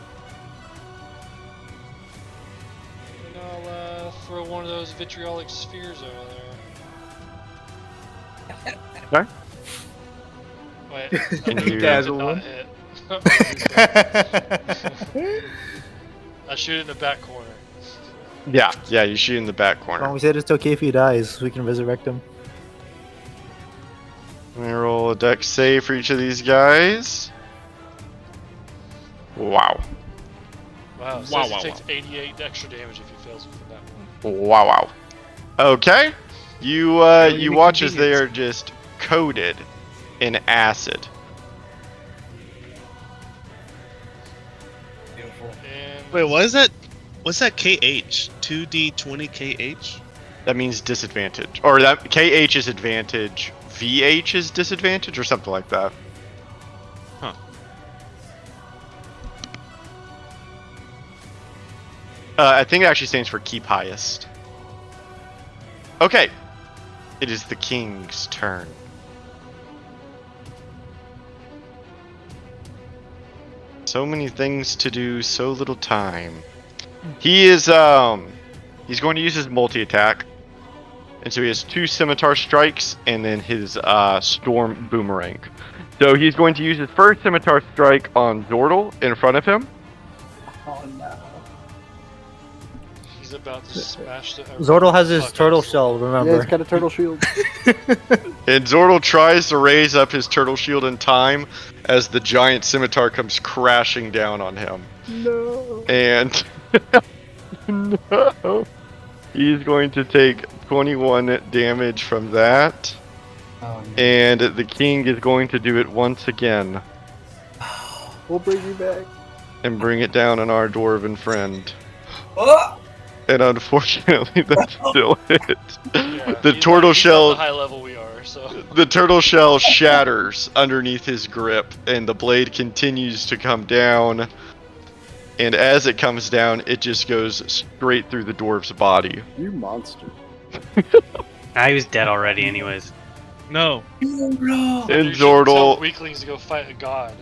And I'll throw one of those vitriolic spheres over there. Okay. Wait, Can that you- did not hit. I shoot it in the back corner. Yeah, you shoot in the back Well, corner. we said it's okay if he dies. We can resurrect him. Let me roll a dex save for each of these guys. Wow. Wow, it Wow, says wow, he takes 88 extra damage if he fails from that one. Wow. Okay. You Really you watch as they inconvenient. are just coated in acid. Beautiful. And Wait, what is that? What's that KH? 2D20 KH? That means disadvantage. Or that KH is advantage, VH is disadvantage, or something like that. Huh. I think it actually stands for keep highest. Okay. It is the king's turn. So many things to do, so little time. He is he's going to use his multi-attack. And so he has 2 scimitar strikes and then his storm boomerang. So he's going to use his first scimitar strike on Zordel in front of him. Oh no. he's about to smash the. Zordel has his fuck turtle out of shell, Yeah, remember? it's got a turtle shield. And Zordel tries to raise up his turtle shield in time as the giant scimitar comes crashing down on him. No. And no. He's going to take 21 damage from that. Oh no. And the king is going to do it once again We'll bring you back. and bring it down on our dwarven friend. Oh! And unfortunately, that's still it. Yeah, The he's turtle not, he's not shell, the high level we are, so. the turtle shell shatters underneath his grip, and the blade continues to come down. And as it comes down, it just goes straight through the dwarf's body. You monster. He was dead already, anyways. No. No. And You should tell Zordel. weaklings to go fight a god.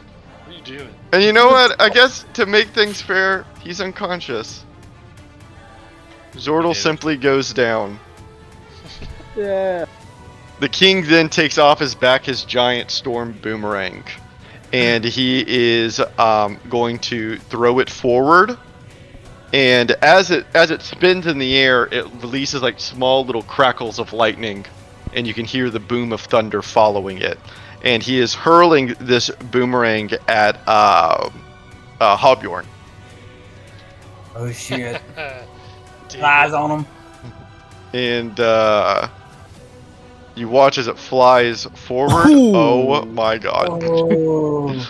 What are you doing? And you know what? I guess to make things fair, he's unconscious. Zordel simply goes down. Yeah. The king then takes off his back his giant storm boomerang, and he is going to throw it forward. And as it spins in the air, it releases like small little crackles of lightning, and you can hear the boom of thunder following it. And he is hurling this boomerang at Hobyorn. Oh shit. Damn Lies it. on him. And you watch as it flies forward. Ooh. Oh my god! Oh.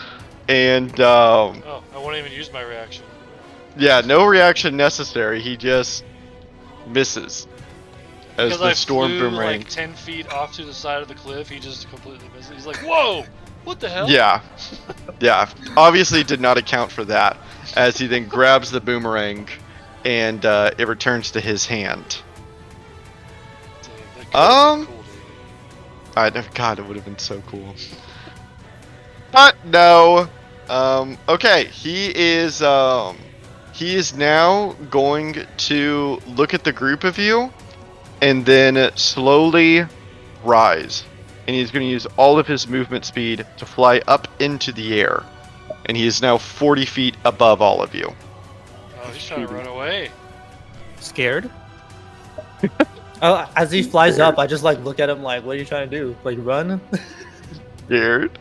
And Oh, I won't even use my reaction. yeah, no reaction necessary. He just misses as Because the I storm flew boomerang. like 10 feet off to the side of the cliff, he just completely missed it. He's like, whoa! What the hell? Yeah, obviously did not account for that, as he then grabs the boomerang, and it returns to his hand. Dang, that could've been cool, dude. God, it would have been so cool. But no. Okay, he is now going to look at the group of you, and then slowly rise. And he's going to use all of his movement speed to fly up into the air. And he is now 40 feet above all of you. Oh, he's trying to run away. Scared? As he flies up, I just like look at him like, what are you trying to do? Like run? Scared?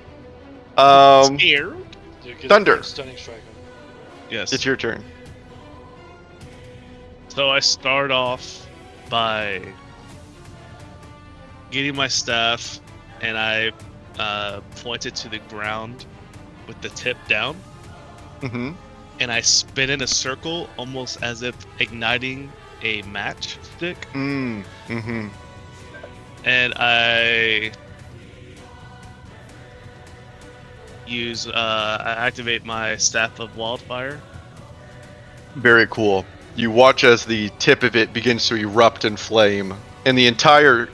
Scared? Dude, get Thunder. a stunning strike on him. Yes. It's your turn. So I start off by getting my staff, and I point it to the ground with the tip down, Mm-hmm. and I spin in a circle, almost as if igniting a matchstick, Mm-hmm. and I I activate my Staff of Wildfire. Very cool. You watch as the tip of it begins to erupt in flame, and the entire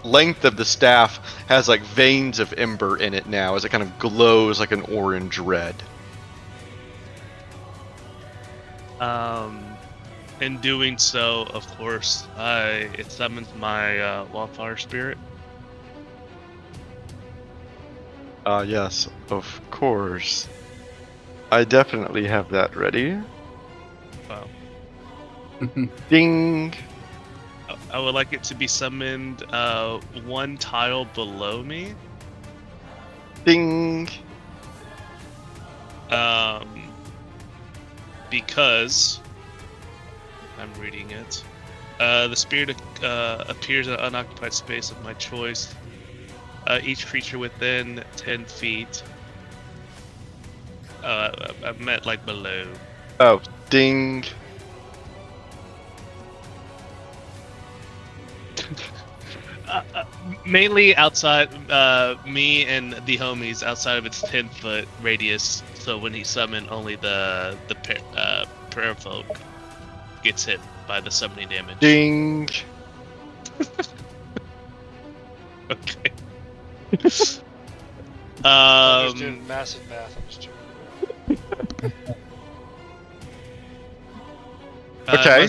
length of the staff has like veins of ember in it now, as it kind of glows like an orange red. In doing so, of course, it summons my wildfire spirit. Yes, of course. I definitely have that ready. Wow. Ding! I would like it to be summoned one tile below me. Ding! Because I'm reading it. The spirit appears in an unoccupied space of my choice. Each creature within 10 feet. I meant like below. Oh, ding! Mainly outside, me and the homies outside of its 10-foot radius. So when he summoned, only the parafolk gets hit by the summoning damage. Ding! Okay. I'm just doing massive math. I'm just joking. Okay.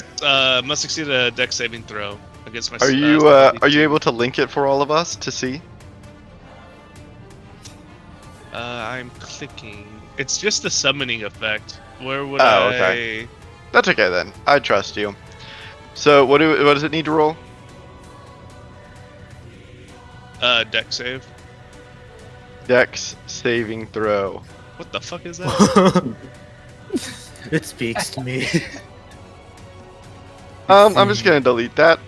Must succeed a dex saving throw against my. Are you able to link it for all of us to see? I'm clicking. It's just the summoning effect. Where would okay. That's okay then. I trust you. So what does it need to roll? Dex save. Dex saving throw. What the fuck is that? It speaks to me. I'm just gonna delete that.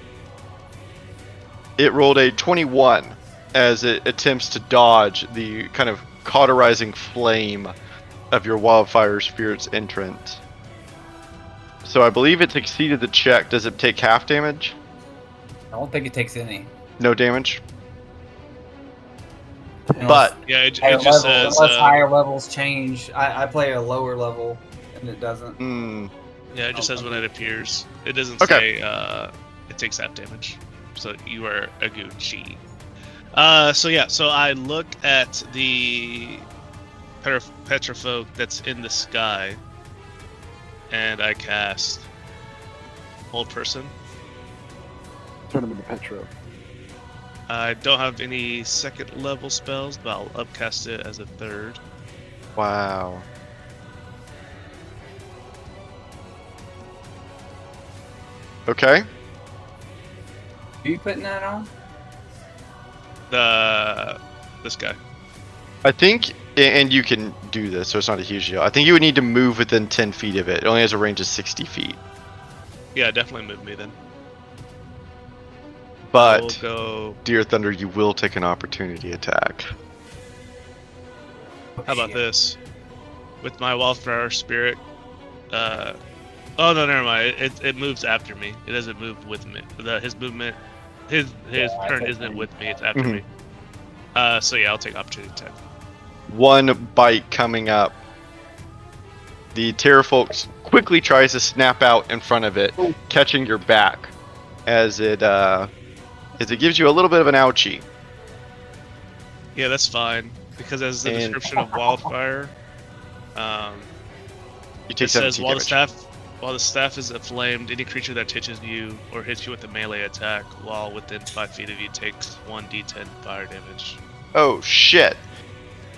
It rolled a 21 as it attempts to dodge the kind of cauterizing flame of your wildfire spirit's entrance. So I believe it succeeded the check. Does it take half damage? I don't think it takes any. No damage? Unless- But Yeah, it higher just level- says. unless higher levels change. I play a lower level, and it doesn't. Yeah, it just says when it appears. It doesn't Okay. say it takes half damage. So you are a Gucci. So I look at the petrofolk that's in the sky, and I cast Hold Person. Turn him into Petro. I don't have any second level spells, but I'll upcast it as a third. wow. Okay. Are you putting that on? This guy. I think, and you can do this, so it's not a huge deal. I think you would need to move within 10 feet of it. It only has a range of 60 feet. Yeah, definitely move me then. But, We'll go. Dear Thunder, you will take an opportunity attack. How about this? With my wildfire spirit. Oh no, never mind. It moves after me. It doesn't move with me. His movement, his turn isn't with me. It's after me. So yeah, I'll take opportunity attack. One bite coming up. The Terrafolk quickly tries to snap out in front of it, catching your back as it gives you a little bit of an ouchie. Yeah, that's fine because as the description of wildfire, You take it says 17 damage. while the staff is aflamed, any creature that touches you or hits you with a melee attack while within 5 feet of you takes 1d10 fire damage. Oh shit!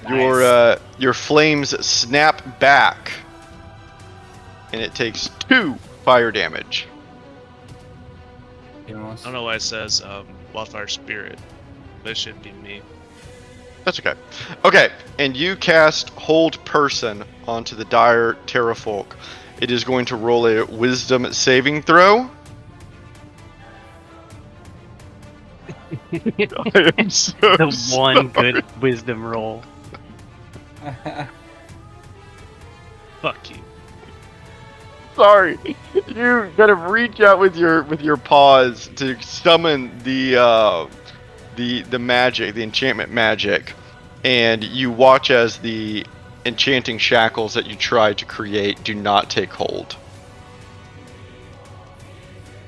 Nice. Your flames snap back, and it takes 2 fire damage. I don't know why it says wildfire spirit, but it should be me. That's okay. Okay, and you cast Hold Person onto the dire Terrafolk. It is going to roll a Wisdom saving throw. I am so The one sorry. good wisdom roll. Fuck you. Sorry. You kind of reach out with your paws to summon the magic, the enchantment magic, and you watch as the enchanting shackles that you tried to create do not take hold.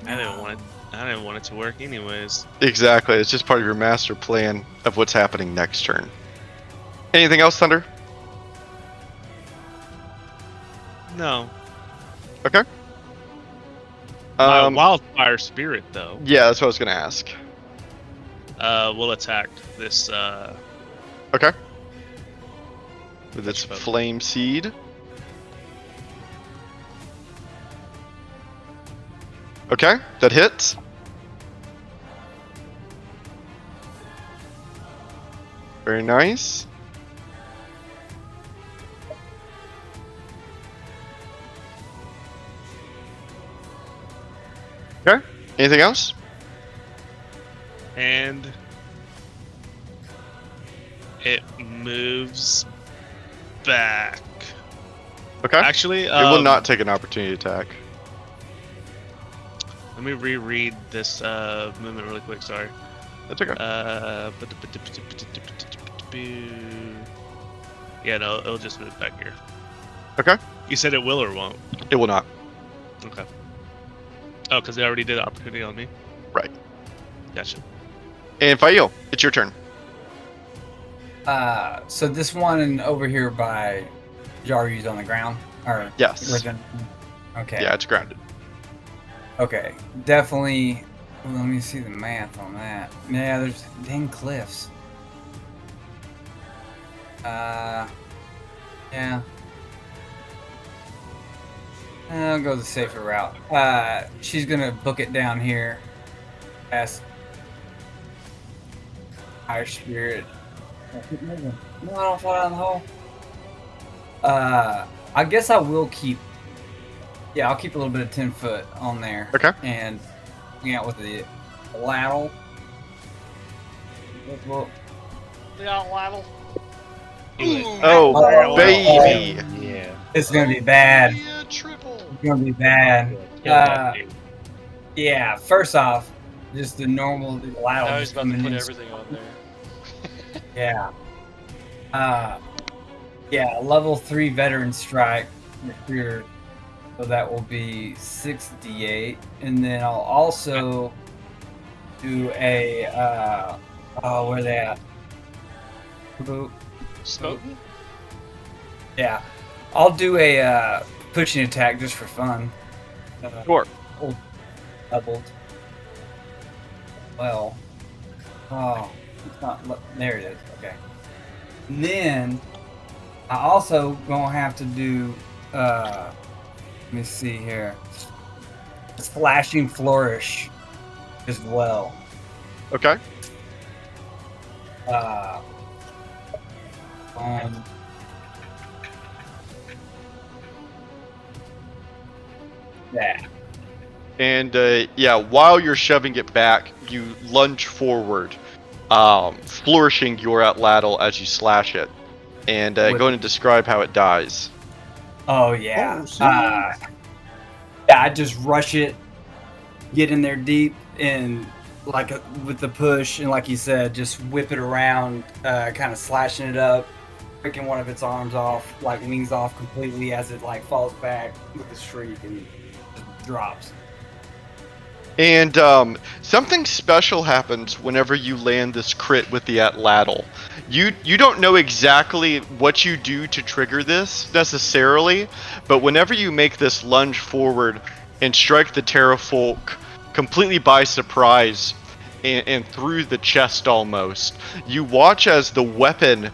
I didn't want it. I didn't want it to work anyways. Exactly. It's just part of your master plan of what's happening next turn. Anything else, Thunder? No. Okay. My wildfire spirit, though, Yeah, that's what I was gonna ask. will attack this. Okay. With its flame seed. Okay, that hits. Very nice. Okay. Anything else? And it moves back. Okay. Actually, It will not take an opportunity attack. Let me reread this movement really quick. Sorry. That's okay. Yeah, no, it'll just move back here. Okay. You said it will or won't? It will not. Okay. Oh, because they already did opportunity on me? Right. Gotcha. And Fail, it's your turn. So this one over here by Jaryu's on the ground? Or Yes. Okay. Yeah, it's grounded. Okay. Definitely. Well, let me see the math on that. Yeah, there's dang cliffs. Yeah. I'll go the safer route. She's gonna book it down here. Ask Higher Spirit. No, I don't fall down the hole. I guess I will keep. Yeah, I'll keep a little bit of 10 foot on there. Okay. And hang out with the lateral. Well, Yeah, Waddle. Oh, baby. Yeah. it's gonna be bad. Yeah, triple. It's gonna be bad. Yeah. First off, just the normal lateral. Now he's about to coming put in. everything on there. Yeah. Yeah, level 3 veteran strike for sure. So that will be 6d8. And then I'll also do a where they at? Boop. Smoking? Yeah. I'll do a pushing attack just for fun. Sure. Doubled. Well. Oh, it's not. There it is. Okay. And then I also gonna have to do. Let me see here. Slashing flourish as well. Okay. Yeah. And yeah, while you're shoving it back, you lunge forward, flourishing your atlatl as you slash it. And go ahead and describe how it dies. Oh yeah. Yeah, I just rush it, get in there deep, and like with the push, and like you said, just whip it around, kind of slashing it up, breaking one of its arms off, like wings off completely as it like falls back with a shriek and just drops. And something special happens whenever you land this crit with the atlatl. You don't know exactly what you do to trigger this necessarily, but whenever you make this lunge forward and strike the Terrafolk completely by surprise and through the chest almost, you watch as the weapon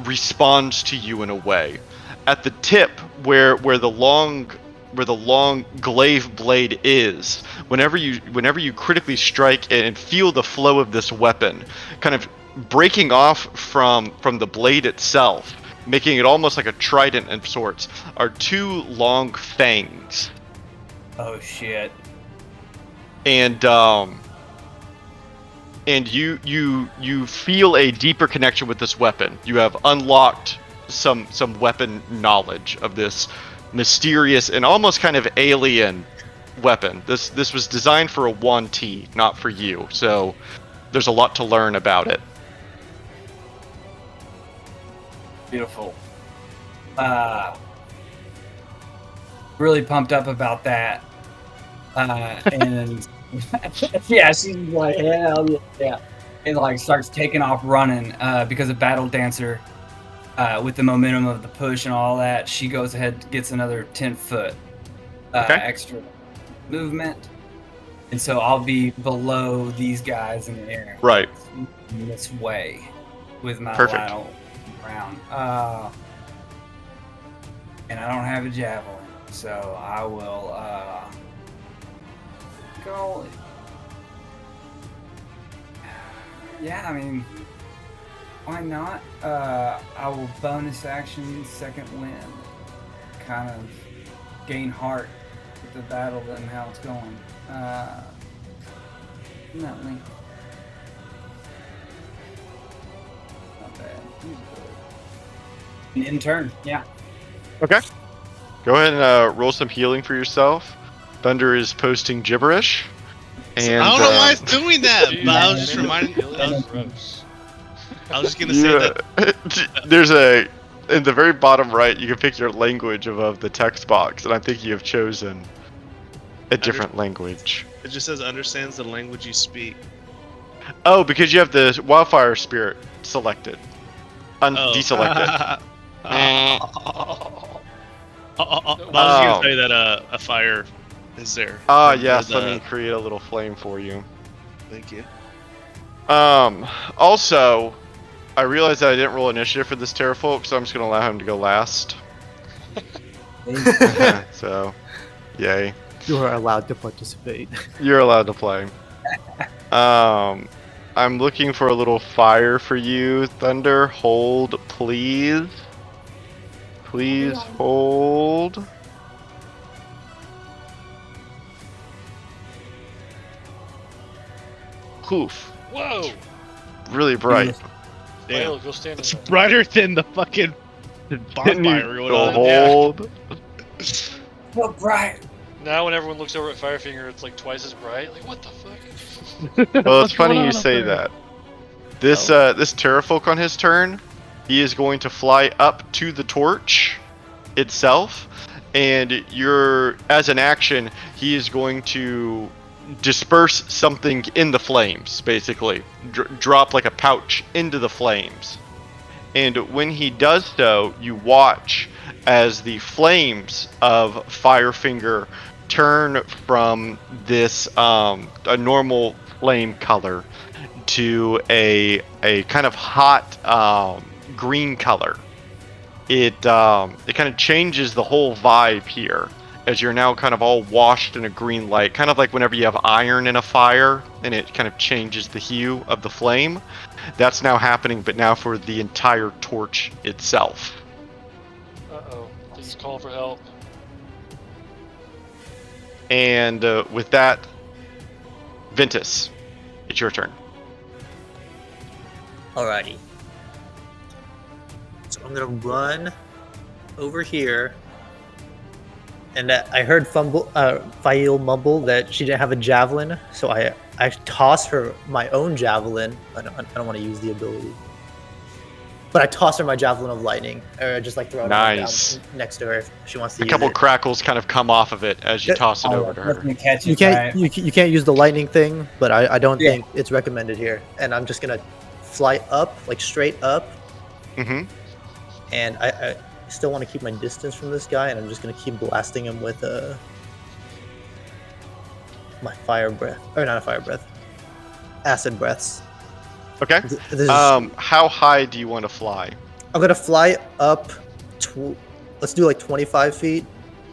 responds to you in a way. At the tip where the long glaive blade is, whenever you critically strike and feel the flow of this weapon kind of breaking off from the blade itself, making it almost like a trident of sorts, are two long fangs. Oh shit. And you feel a deeper connection with this weapon. You have unlocked some weapon knowledge of this mysterious and almost kind of alien weapon. This was designed for a 1T, not for you. So there's a lot to learn about it. Beautiful. Really pumped up about that. And Yeah, she's like, hell yeah. And like starts taking off running because of Battle Dancer. With the momentum of the push and all that, she goes ahead, gets another 10 foot Okay. extra movement. And so I'll be below these guys in the air. Right. This way with my Perfect. Lionel round. And I don't have a javelin, so I will go. Yeah, I mean, why not? I will bonus action second wind, kind of gain heart with the battle and how it's going. Not me. Not bad. In turn, yeah. Okay. Go ahead and roll some healing for yourself. Thunder is posting gibberish. And I don't know why it's doing that, Jeez, but I was just man, reminding. feeling gross. I was just gonna say that. There's a in the very bottom right. You can pick your language above the text box, and I think you have chosen a different language. It just says understands the language you speak. Oh, because you have the wildfire spirit selected, deselected. I was gonna say that a fire is there. Yes. Let me create a little flame for you. Thank you. Also, I realized that I didn't roll initiative for this Terrafolk, so I'm just gonna allow him to go last. So, yay. You are allowed to participate. You're allowed to play. I'm looking for a little fire for you, Thunder. Hold, please. Please hold. Poof. Whoa! Really bright. Damn. Go stand It's in there. brighter than the fucking bonfire going Go on. hold. Look bright. Now when everyone looks over at Firefinger, it's like twice as bright. Like, what the fuck? Well, it's funny you say that. This this Terrafolk on his turn, he is going to fly up to the torch itself, and as an action, he is going to disperse something in the flames, basically. Drop like a pouch into the flames. And when he does so, you watch as the flames of Firefinger turn from this a normal flame color to a kind of hot green color. It kind of changes the whole vibe here, as you're now kind of all washed in a green light, kind of like whenever you have iron in a fire and it kind of changes the hue of the flame. That's now happening, but now for the entire torch itself. Uh-oh. He's calling for help. And with that, Ventus, it's your turn. Alrighty. So I'm gonna run over here. And I heard Fail mumble that she didn't have a javelin, so I toss her my own javelin. I don't want to use the ability, but I toss her my javelin of lightning, or just like throw it Nice. down next to her if she wants to A use couple it. crackles kind of come off of it as you toss it over to her. Nothing to catch You it, can't right? you can't use the lightning thing, but I don't Yeah. think it's recommended here. And I'm just gonna fly up, like straight up, Mm-hmm. and I still want to keep my distance from this guy, and I'm just gonna keep blasting him with my fire breath, or not a fire breath, acid breaths. Okay. This is, How high do you want to fly? I'm gonna fly up. Let's do like 25 feet.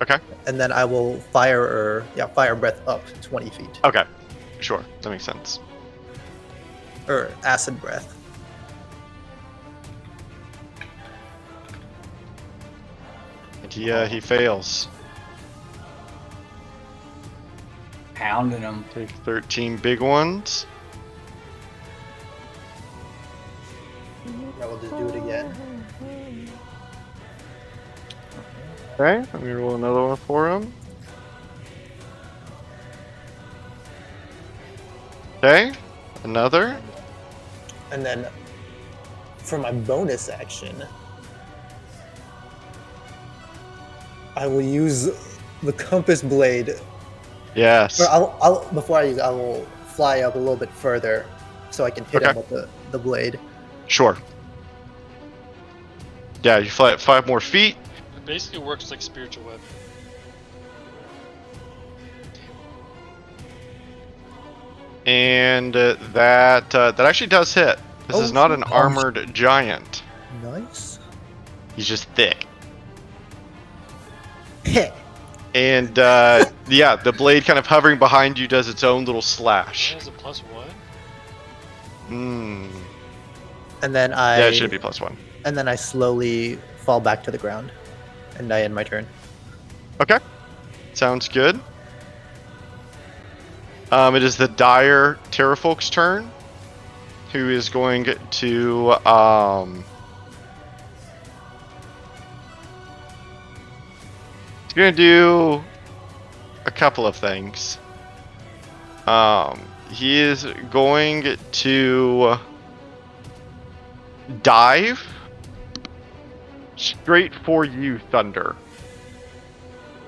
Okay. And then I will fire breath up 20 feet, Okay. Sure. That makes sense. or acid breath. And he fails. Pounding them. Take 13 big ones. I will just do it again. Okay. Let me roll another one for him. Okay. Another. And then for my bonus action, I will use the compass blade Yes. Or I'll before I use it, I will fly up a little bit further so I can hit him with the blade. Sure. Yeah, you fly at 5 more feet. It basically works like spiritual weapon. And that actually does hit. This is not an armored giant. Nice. He's just thick. Heh. And yeah, the blade kind of hovering behind you does its own little slash. That is a +1. And then Yeah, it should be +1. And then I slowly fall back to the ground, and I end my turn. Okay, sounds good. It is the dire Terrafolk's turn, who is going to he's gonna do a couple of things. He is going to dive straight for you, Thunder.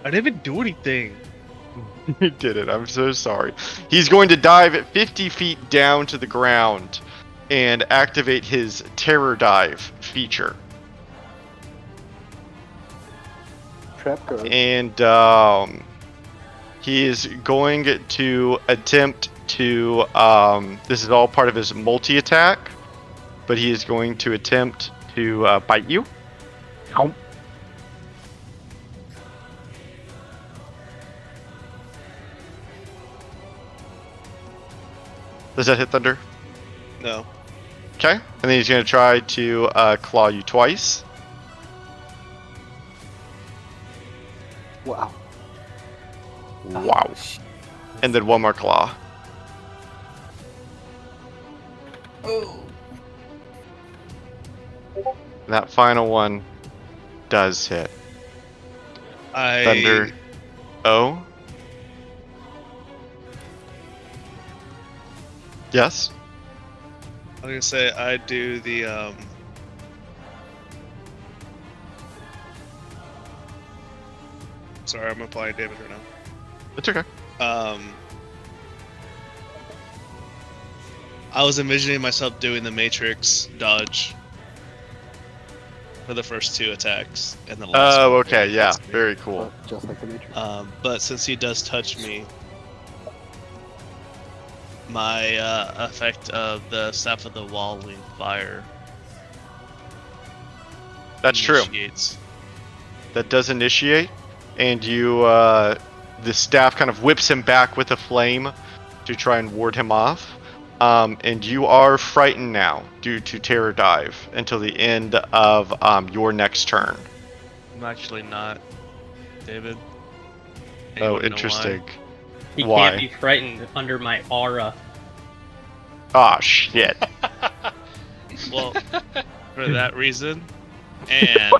I didn't even do anything. You did it. I'm so sorry. He's going to dive at 50 feet down to the ground and activate his Terror Dive feature. Trap card. And he is going to attempt to. This is all part of his multi-attack, but he is going to attempt to bite you. Ow. Does that hit Thunder? No. Okay. And then he's going to try to claw you twice. Wow. Wow. And then one more claw. Oh. That final one does hit. Thunder. Oh. Yes. I was gonna say I do the Sorry, I'm applying damage right now. It's okay. I was envisioning myself doing the Matrix dodge for the first 2 attacks, and the last. Oh, one okay, really yeah, hits me. very cool. Just like the Matrix. But since he does touch me, my effect of the Staff of the Walling Fire. That's true. initiates. That does initiate, and you, the staff kind of whips him back with a flame to try and ward him off. And you are frightened now due to Terror Dive until the end of your next turn. I'm actually not, David. Oh, Anyone know why? interesting. He Why? can't be frightened under my aura. Ah, shit. Well, for that reason, and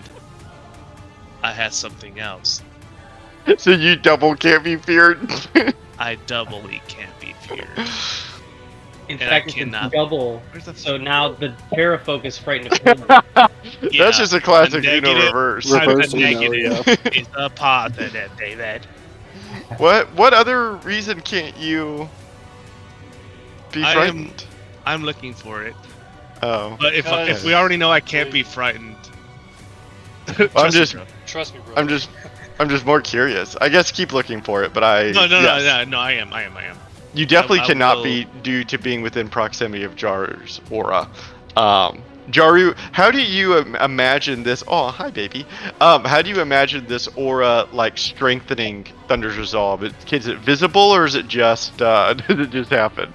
I had something else. So you double can't be feared? I doubly can't be feared. In And fact, I it's cannot- double. Where's the So now the Terrafolk is frightened of him. That's just a classic a Uno negative- reverse. Reverse a Uno, negative yeah. is a positive, David. What other reason can't you be I am- frightened? I'm looking for it. Oh. But if Because- we already know I can't be frightened. I'm Trust me, just bro. Trust me, bro. I'm just more curious. I guess keep looking for it, but I No, yes. no, I am. You definitely I cannot will- be due to being within proximity of Jaru's aura. Jaru, how do you imagine this? Oh, hi, baby. How do you imagine this aura like strengthening Thunder's resolve? Is it visible, or is it just does it just happen?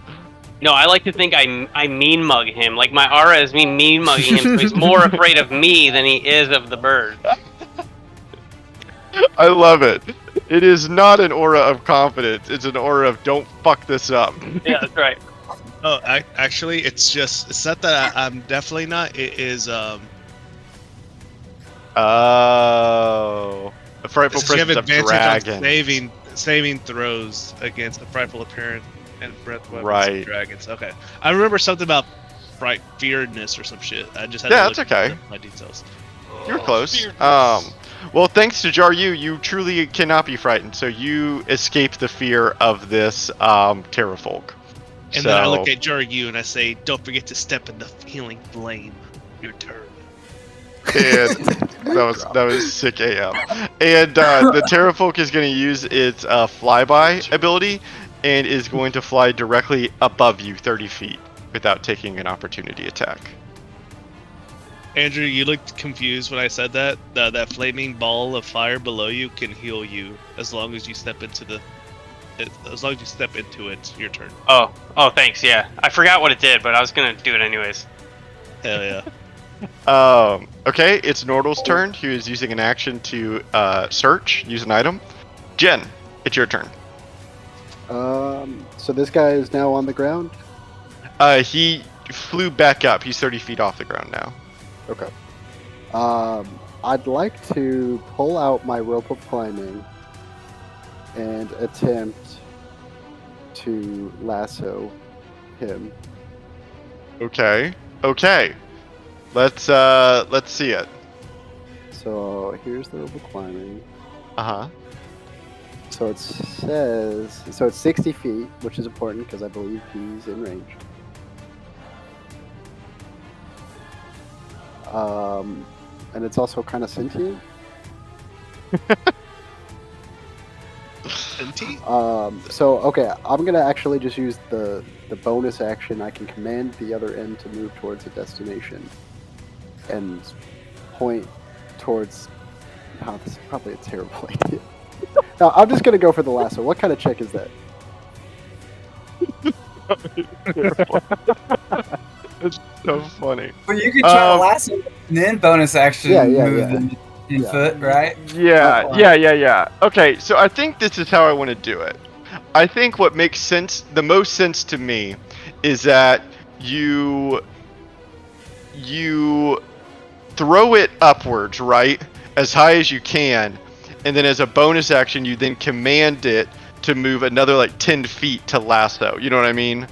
No, I like to think I mean mug him. Like my aura is me mean mugging him, so he's more afraid of me than he is of the bird. I love it. It is not an aura of confidence. It's an aura of don't fuck this up. Yeah, that's right. Oh, actually, it's not that I'm definitely not. It is Oh, a frightful since you have presence of advantage on dragons. saving throws against the frightful appearance and breath weapons Right. of dragons. Okay, I remember something about fearedness or some shit. I just had Yeah, to that's look okay. at my details. You're close. Weirdness. Well, thanks to Jaryu, you truly cannot be frightened, so you escape the fear of this Terrafolk. And then I look at Jaryu and I say, "Don't forget to step in the healing flame. Your turn." And that was sick AF. And the Terrafolk is going to use its flyby ability and is going to fly directly above you 30 feet without taking an opportunity attack. Andrew, you looked confused when I said that. That flaming ball of fire below you can heal you as long as you step into it. Your turn. Oh, thanks. Yeah, I forgot what it did, but I was gonna do it anyways. Hell yeah. Okay, it's Nordal's turn. He is using an action to search, use an item. Jen, it's your turn. So this guy is now on the ground? He flew back up. He's 30 feet off the ground now. Okay. I'd like to pull out my rope of climbing and attempt to lasso him. Okay. Let's see it. So here's the rope of climbing. Uh-huh. So it says, it's 60 feet, which is important because I believe he's in range. And it's also kind of sentient. So okay, I'm gonna actually just use the bonus action. I can command the other end to move towards a destination and point towards. Oh, this is probably a terrible idea. No, I'm just gonna go for the lasso. What kind of check is that? It's so funny. Well, you can try to lasso and then bonus action move them in foot, right? Yeah. Okay, so I think this is how I want to do it. I think what makes the most sense to me, is that you throw it upwards, right, as high as you can, and then as a bonus action, you then command it to move another like 10 feet to lasso. You know what I mean?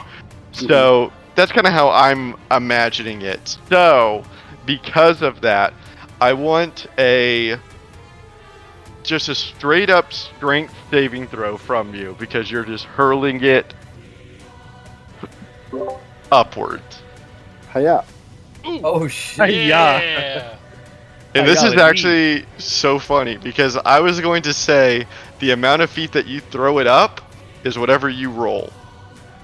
So that's kind of how I'm imagining it. So because of that, I want just a straight up strength saving throw from you, because you're just hurling it upwards. Hiya. Oh shit. Yeah. And this is actually so funny, because I was going to say the amount of feet that you throw it up is whatever you roll.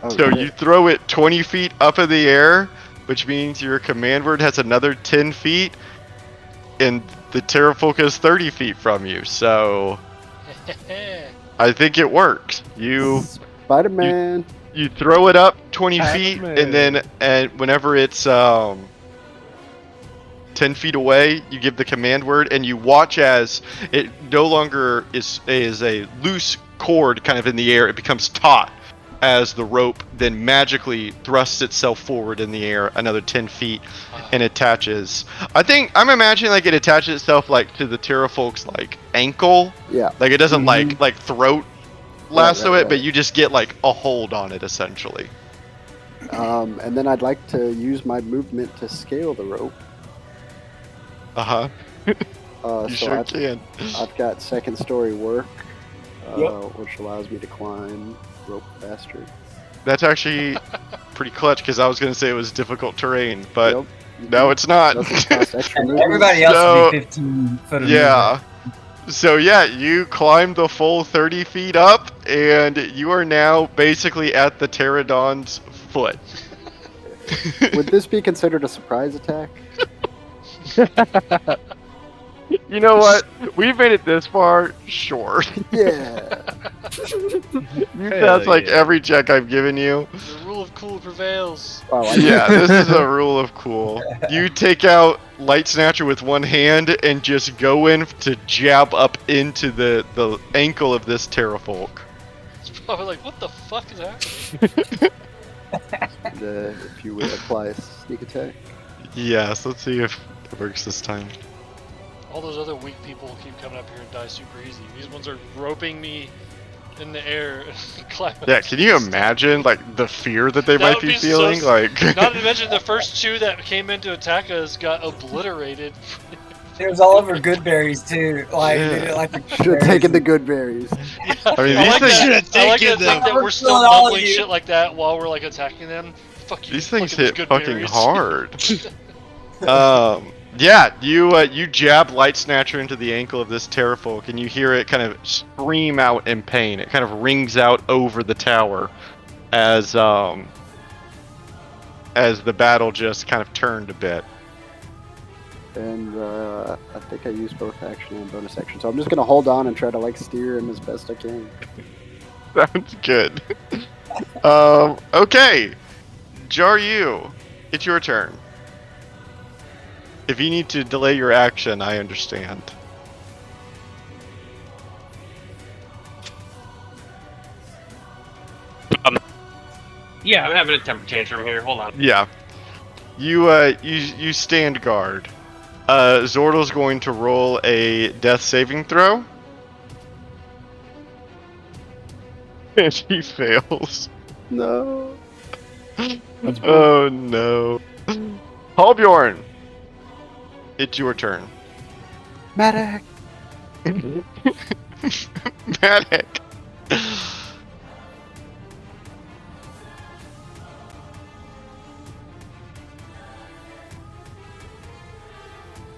So you throw it 20 feet up in the air, which means your command word has another 10 feet, and the Terrafolk is 30 feet from you. So I think it works. Spider-Man. You throw it up 20 feet, and whenever it's 10 feet away, you give the command word, and you watch as it no longer is a loose cord kind of in the air. It becomes taut as the rope then magically thrusts itself forward in the air another 10 feet and attaches. I'm imagining like it attaches itself like to the Terrafolk's like ankle. Yeah. Like it doesn't like throat lasso it, but you just get like a hold on it essentially. And then I'd like to use my movement to scale the rope. Uh-huh. You sure can. I've got second story work, which allows me to climb rope faster. That's actually pretty clutch, because I was going to say it was difficult terrain, but no, it's not. Everybody else will be 15 foot of movement. So yeah, you climb the full 30 feet up, and you are now basically at the pterodon's foot. Would this be considered a surprise attack? You know what? We've made it this far, sure. Yeah. That's like every check I've given you. The rule of cool prevails. Yeah, this is a rule of cool. You take out Light Snatcher with one hand and just go in to jab up into the ankle of this Terrafolk. It's probably like, what the fuck is happening? And, if you would apply a sneak attack. Yes, let's see if it works this time. All those other weak people keep coming up here and die super easy. These ones are roping me in the air and climbing. Yeah, can you imagine like the fear that they might be feeling? Like, not to mention the first two that came in to attack us got obliterated It was all over good berries too. Like they didn't like the Should have taken the good berries. Yeah, I mean, I these like things- that. Should've I like taken to think them. that we're still Killing all of mumbling you. shit like that while we're like attacking them. Fuck you. These things fucking hit good fucking berries. hard. Yeah, you jab Light Snatcher into the ankle of this Terrafolk, and you hear it kind of scream out in pain. It kind of rings out over the tower as the battle just kind of turned a bit. And I think I used both action and bonus action, so I'm just gonna hold on and try to like steer him as best I can. Sounds good. Okay, Jaryu, it's your turn. If you need to delay your action, I understand. Yeah, I'm having a temper tantrum here. Hold on. Yeah. You stand guard. Zordal's going to roll a death saving throw. And he fails. No. Oh no. Halbjorn, it's your turn. Medic. Medic.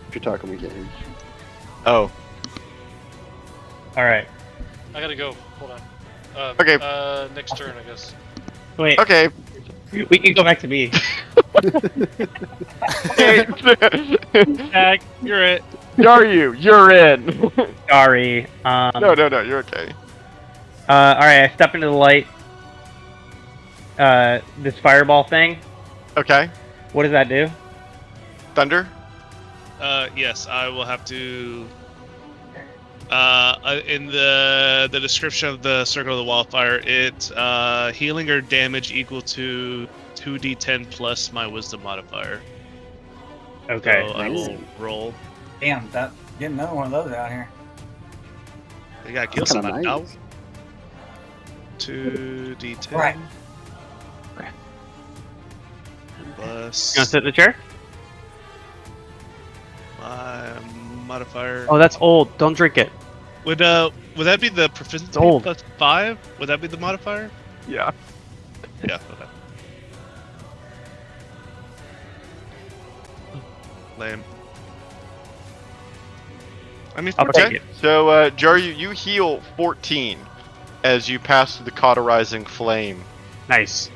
If you're talking, we get him. Oh, All right. I gotta go. Hold on. Okay. Next turn, I guess. Wait. okay. We can go back to me. Tag, you're it. You're in. Sorry. No, you're okay. All right. I step into the light. This fireball thing. Okay. What does that do? Thunder. Yes, I will have to. In the description of the Circle of the Wildfire, it healing or damage equal to 2d10 plus my Wisdom modifier. Okay. So I will roll. Damn, get another one of those out here. I got kill That's kinda somebody now. nice. 2d10 Right. plus You want to sit in the chair? my modifier. Oh, that's old. Don't drink it. Would that be the proficiency It's old. plus 5? Would that be the modifier? Yeah. Yeah. Okay. Lame. I mean, I'll take Okay. it. So, Jaryu, you heal 14 as you pass through the cauterizing flame. Nice.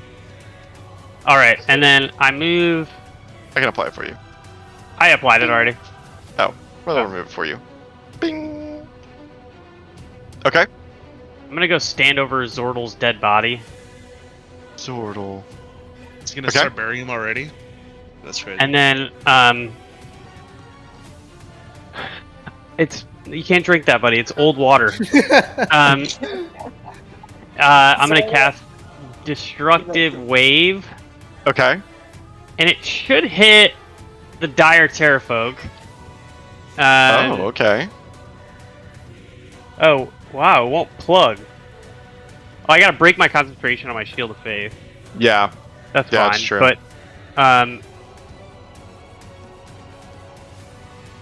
All right, and then I move. I can apply it for you. I applied it already. Well, I'll remove it for you. Bing. Okay. I'm gonna go stand over Zordal's dead body. Zordal. is he gonna Okay. start burying him already? That's crazy. And then it's you can't drink that, buddy. It's old water. I'm gonna cast Destructive Wave, Okay. and it should hit the dire Terrafolk. Oh, okay. Oh, wow, it won't plug. Oh, I gotta break my concentration on my Shield of Faith. Yeah. That's Yeah, fine. that's true. But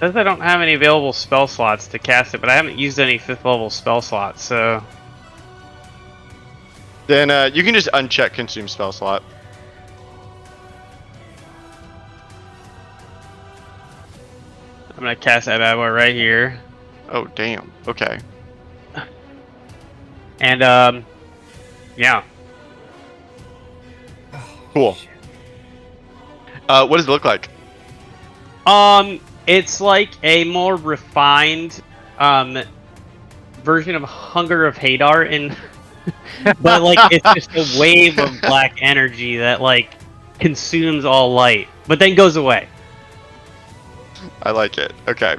says I don't have any available spell slots to cast it, but I haven't used any 5th level spell slots, so Then you can just uncheck consume spell slot. I'm gonna cast that bad boy right here. Oh, damn. Okay. And yeah. Cool. What does it look like? It's like a more refined version of Hunger of Hadar in but like it's just a wave of black energy that like consumes all light, but then goes away. I like it. Okay.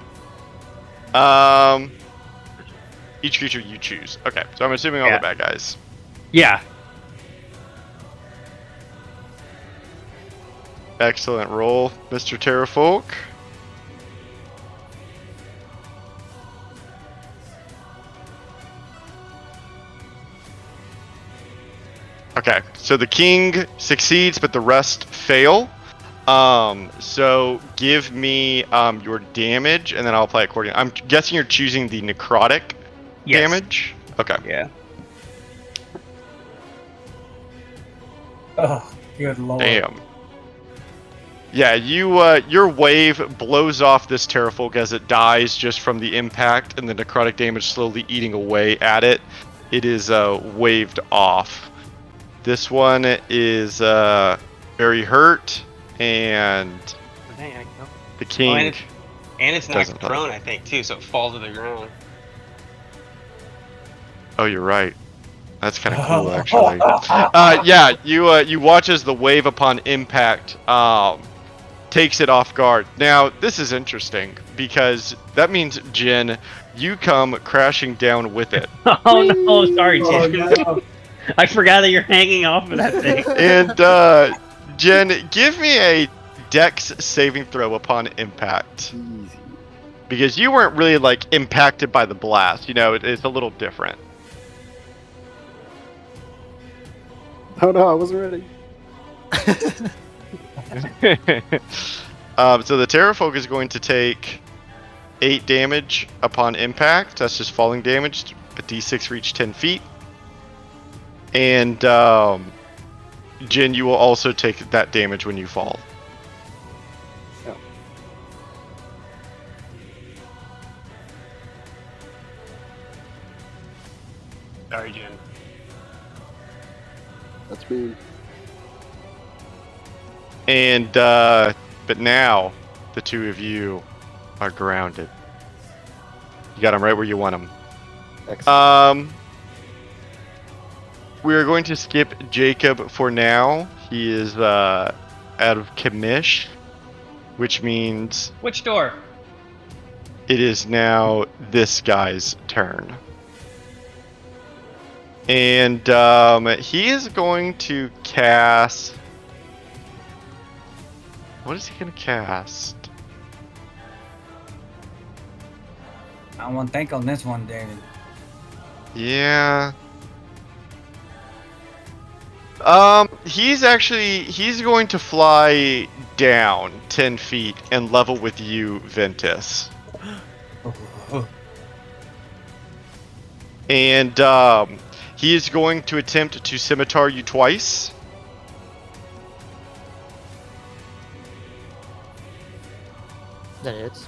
Each creature you choose. Okay, so I'm assuming all Yeah. the bad guys. Yeah. Excellent roll, Mr. Terrafolk. Okay, so the king succeeds, but the rest fail. So give me your damage, and then I'll apply accordingly. I'm guessing you're choosing the necrotic damage. Okay. Yeah. Oh, good lord. Damn. Yeah, your wave blows off this Terrafolk as it dies just from the impact and the necrotic damage slowly eating away at it. It is waved off. This one is very hurt, and the king and it's doesn't knocked help. prone, I think, too, so it falls to the ground. Oh, you're right. That's kind of cool, actually. Yeah, you watch as the wave upon impact takes it off guard. Now, this is interesting because that means, Jin, you come crashing down with it. Oh no, sorry, Oh, Jin. no. I forgot that you're hanging off of that thing. And Jen, give me a Dex saving throw upon impact. Easy. Because you weren't really like impacted by the blast. You know, it's a little different. Oh no, I wasn't ready. So the Terrafolk is going to take 8 damage upon impact. That's just falling damage. A d6 for each 10 feet. And Jin, you will also take that damage when you fall. Oh. Sorry, Jin. That's me. And but now the two of you are grounded. You got them right where you want them. Excellent. We are going to skip Jacob for now. He is out of commish, which means Which door? it is now this guy's turn. And he is going to cast... What is he going to cast? I want to think on this one, David. Yeah. He's going to fly down 10 feet and level with you, Ventus. And he is going to attempt to scimitar you twice. That hits.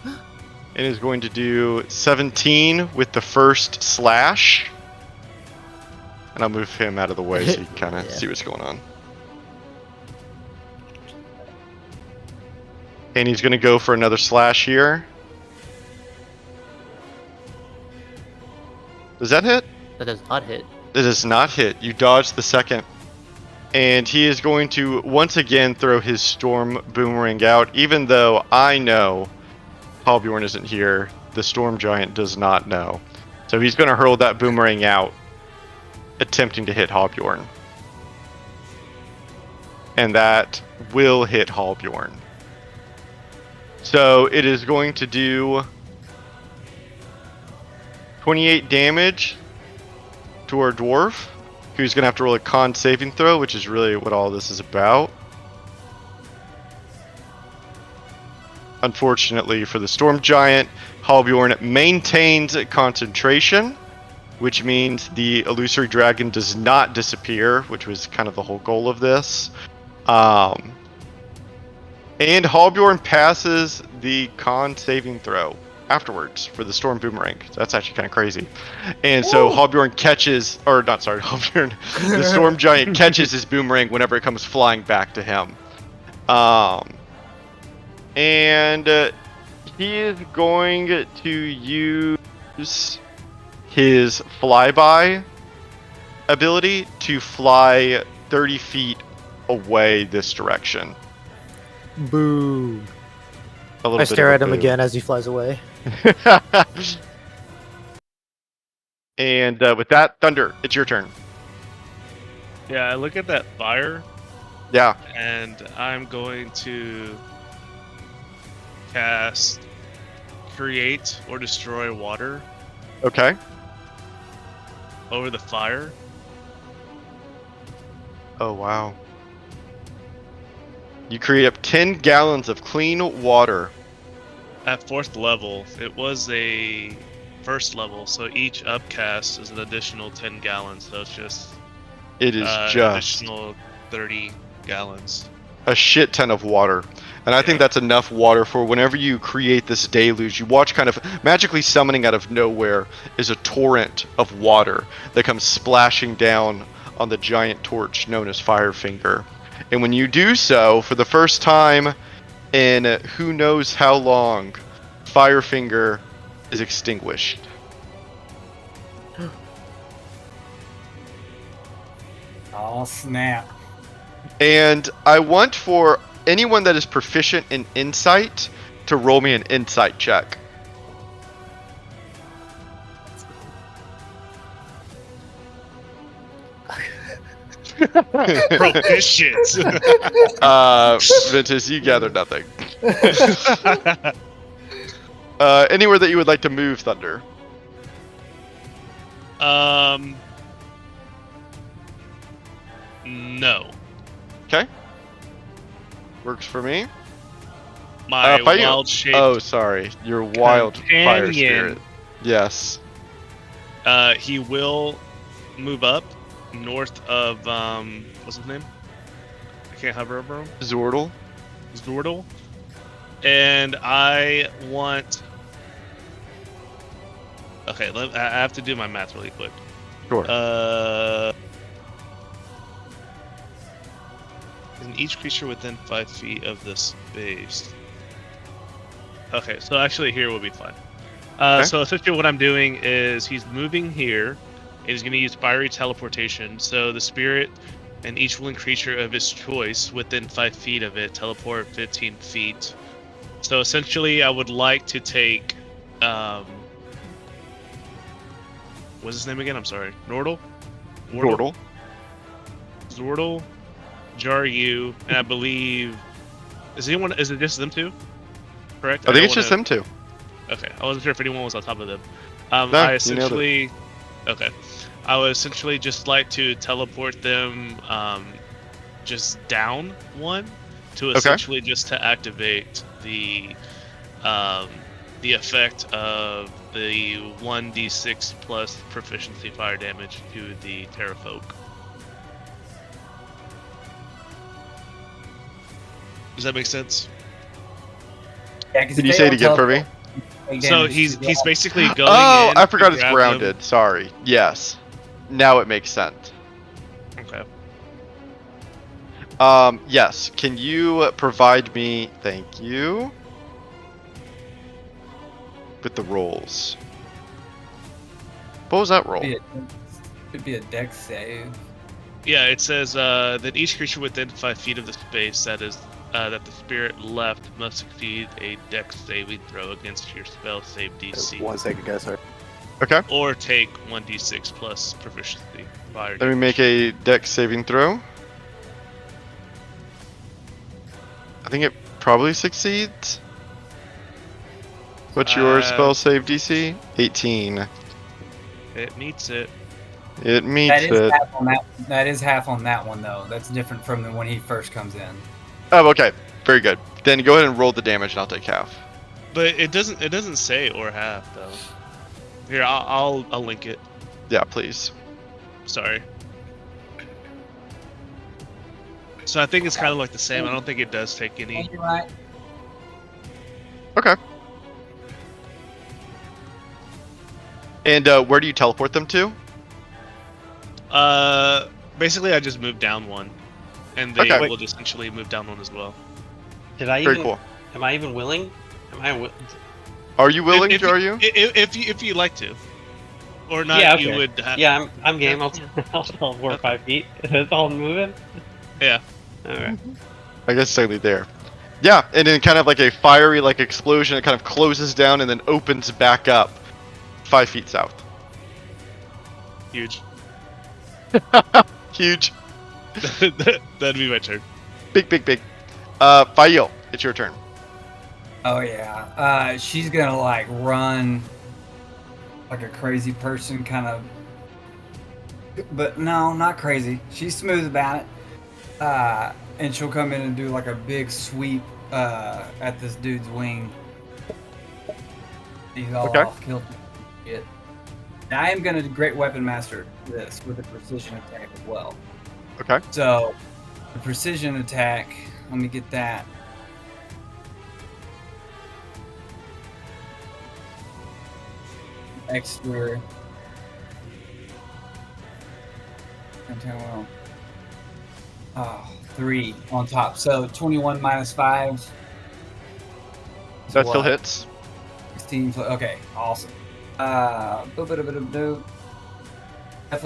And is going to do 17 with the first slash. And I'll move him out of the way so you can kind of Yeah. see what's going on. And he's going to go for another slash here. Does that hit? That does not hit. It does not hit. You dodge the second. And he is going to once again throw his storm boomerang out, even though I know Halbjorn isn't here. The storm giant does not know. So he's going to hurl that boomerang out, attempting to hit Halbjorn. And that will hit Halbjorn. So it is going to do 28 damage to our dwarf, who's going to have to roll a con saving throw, which is really what all this is about. Unfortunately for the storm giant, Halbjorn maintains concentration, which means the illusory dragon does not disappear, which was kind of the whole goal of this. And Halbjorn passes the con saving throw afterwards for the storm boomerang. So that's actually kind of crazy. And so Halbjorn catches, or not, sorry, Halbjorn, the storm giant catches his boomerang whenever it comes flying back to him. And he is going to use his flyby ability to fly 30 feet away this direction. Boo. A little I bit stare of at a him boo. again as he flies away. And with that, Thunder, it's your turn. Yeah, I look at that fire, Yeah. and I'm going to cast Create or Destroy Water Okay. over the fire. Oh, wow. You create up 10 gallons of clean water. At 4th level, it was a 1st level, so each upcast is an additional 10 gallons. So it's just It is just additional 30 gallons. a shit ton of water. And I think that's enough water for whenever you create this deluge. You watch kind of magically summoning out of nowhere is a torrent of water that comes splashing down on the giant torch known as Firefinger. And when you do so, for the first time in who knows how long, Firefinger is extinguished. Oh snap! And I want for anyone that is proficient in insight to roll me an insight check. Proficient. Ventus, you gather nothing. Anywhere that you would like to move, Thunder? No. Okay. Works for me. My Fire- wild shape. Oh, sorry. Your wild fire Companion. spirit. Yes. He will move up north of what's his name? I can't hover over him. Zordle. Zordle. And I want. Okay, I have to do my math really quick. Sure. And each creature within 5 feet of the space. Okay, so actually here will be fine. Okay. So essentially what I'm doing is he's moving here, and he's going to use fiery teleportation. So the spirit and each willing creature of his choice within 5 feet of it teleport 15 feet. So essentially I would like to take, what's his name again? I'm sorry. Nordle? Zordle. Zordle, Jaryu, and I believe is it just them two? Correct? I think it's just them two. Okay, I wasn't sure if anyone was on top of them. No, I you nailed essentially I would essentially just like to teleport them just down one to essentially just to activate the effect of the 1d6 plus proficiency fire damage to the Terrafolk. Does that make sense? Yeah, 'cause Can if you they say it don't again for me? take So damage, he's yeah. basically going Oh, in I forgot to it's grab grounded. them. Sorry. Yes. Now it makes sense. Okay. Yes. Can you provide me? Thank you. With the rolls. What was that roll? Could be a dex save. Yeah, it says that each creature within 5 feet of the space that the spirit left must succeed a dex saving throw against your spell save DC. 1 second, guys. Sorry. Okay. Or take 1d6 plus proficiency fire Let me make a dex saving throw. I think it probably succeeds. What's your spell save DC? 18. It meets it. It meets That is it. half on that. That is half on that one though. That's different from the when he first comes in. Oh, okay. Very good. Then go ahead and roll the damage, and I'll take half. But it doesn't say or half though. Here, I'll link it. Yeah, please. Sorry. So I think it's kind of like the same. I don't think it does take any. You're right. Okay. And where do you teleport them to? Basically I just moved down one, and they Okay. will just essentially move down one as well. Did I Very even? cool. Am I even willing? Are you willing, if, are you? If you like to, or not, Yeah, okay. you would. Yeah, I'm game. I'll teleport 5 feet. It's all moving. Yeah. Alright. I guess slightly there. Yeah, and then kind of like a fiery like explosion, it kind of closes down and then opens back up 5 feet south. Huge. Huge. That'd be my turn. Big, big, big. Fail, it's your turn. Oh yeah. She's gonna like run like a crazy person, kind of. But no, not crazy. She's smooth about it. and she'll come in and do like a big sweep at this dude's wing. He's all Okay. off kilter. Shit. Now, I am gonna Great Weapon Master this with a precision attack as well. Okay. So, the precision attack. Let me get that. Extra. Oh, 3 on top. So 21 minus 5. That still hits. 16. Okay, awesome. Definitely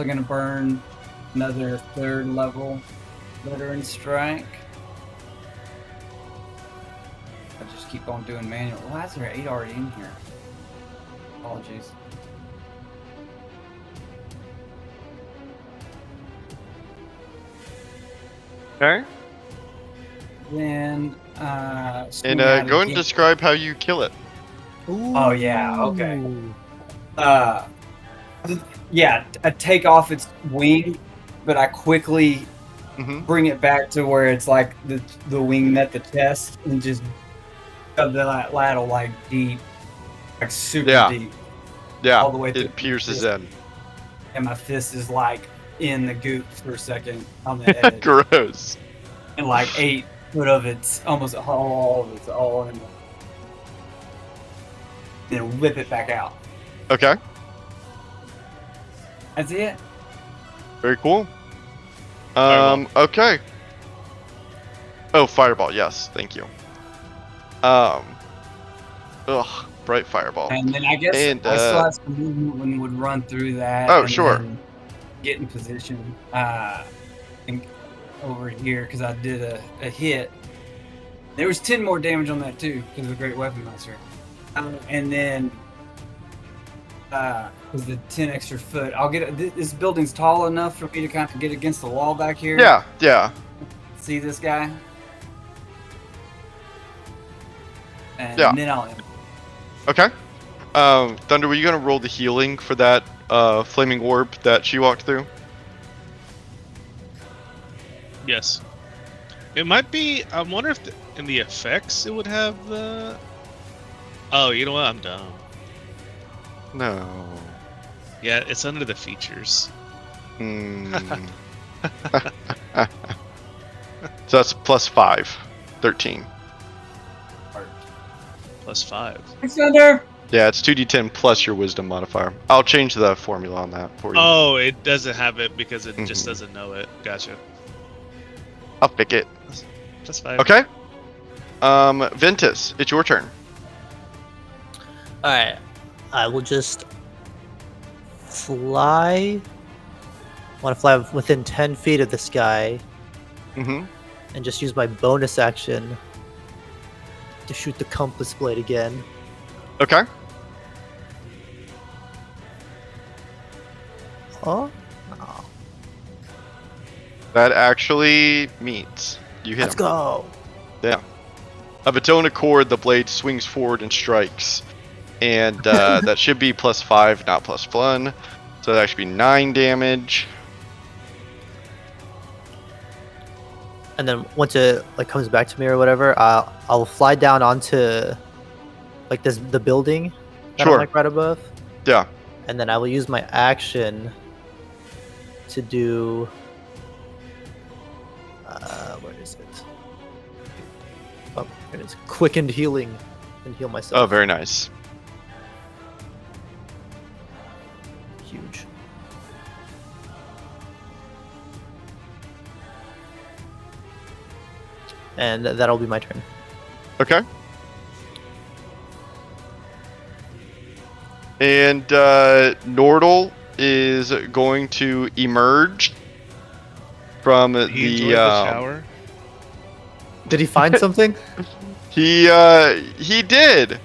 gonna burn another 3rd level veteran strike. I just keep on doing manual. Why is there 8 already in here? Apologies. Okay. Then And go and describe how you kill it. Oh yeah, okay. Yeah, I take off its wing, but I quickly bring it back to where it's like the wing met the chest and just shove that lateral like deep, like super deep. Yeah. All the way through. It pierces in. And my fist is like in the goop for a second on the edge. Gross. And like 8 foot of it's almost all of it's all in. Then whip it back out. Okay. That's it. Very cool. Fireball. Okay. Oh, fireball. Yes, thank you. Bright fireball. And then I guess And, I still have some movement when would run through that. Oh, and sure. then Get in position. And over here because I did a hit. There was 10 more damage on that too because of the Great Weapon Master. And then with the 10 extra foot, I'll get this building's tall enough for me to kind of get against the wall back here. Yeah. See this guy? And Yeah. then I'll end. Okay. Thunder, were you gonna roll the healing for that flaming orb that she walked through? Yes. It might be. I wonder if in the effects it would have the. Oh, you know what? I'm dumb. No. Yeah, it's under the features. So that's plus 5. 13. Plus 5. Thanks, Thunder. Yeah, it's 2d10 plus your wisdom modifier. I'll change the formula on that for you. Oh, it doesn't have it because it just doesn't know it. Gotcha. I'll pick it. Plus 5. Okay. Ventus, it's your turn. Alright. I will just fly. I want to fly within 10 feet of this guy. Mm-hmm. And just use my bonus action to shoot the compass blade again. Okay. Oh. That actually meets. You hit Let's him. go. Yeah. Of its own accord, the blade swings forward and strikes. And that should be plus 5, not plus 1. So that should be 9 damage. And then once it like comes back to me or whatever, I'll fly down onto like the building that I'm Sure. like right above. Yeah. And then I will use my action to do where is it? Oh, it is quickened healing and heal myself. Oh, very nice. Huge. And that'll be my turn. Okay. And Nordal is going to emerge from He enjoyed the shower. Did he find something? He did.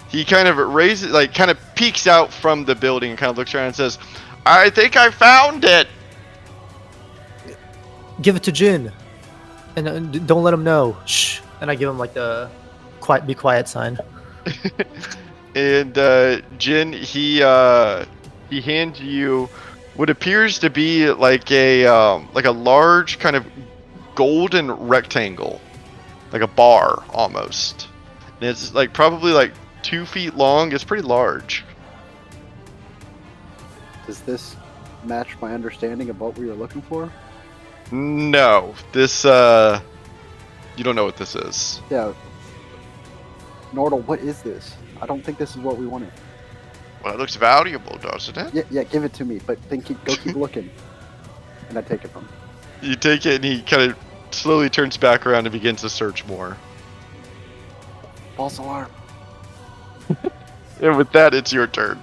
He kind of raises, like, kind of peeks out from the building and kind of looks around and says, "I think I found it." Give it to Jin, and don't let him know. Shh. And I give him like the be quiet sign. And Jin, he hands you what appears to be like a large kind of golden rectangle, like a bar almost. And it's like probably like 2 feet long. It's pretty large. Does this match my understanding of what we were looking for? No, this you don't know what this is. Yeah. Nordal, what is this? I don't think this is what we wanted. Well, it looks valuable, doesn't it? Yeah, give it to me, but then go keep looking. And I take it from him. You take it, and he kind of slowly turns back around and begins to search more. False alarm. And with that, it's your turn.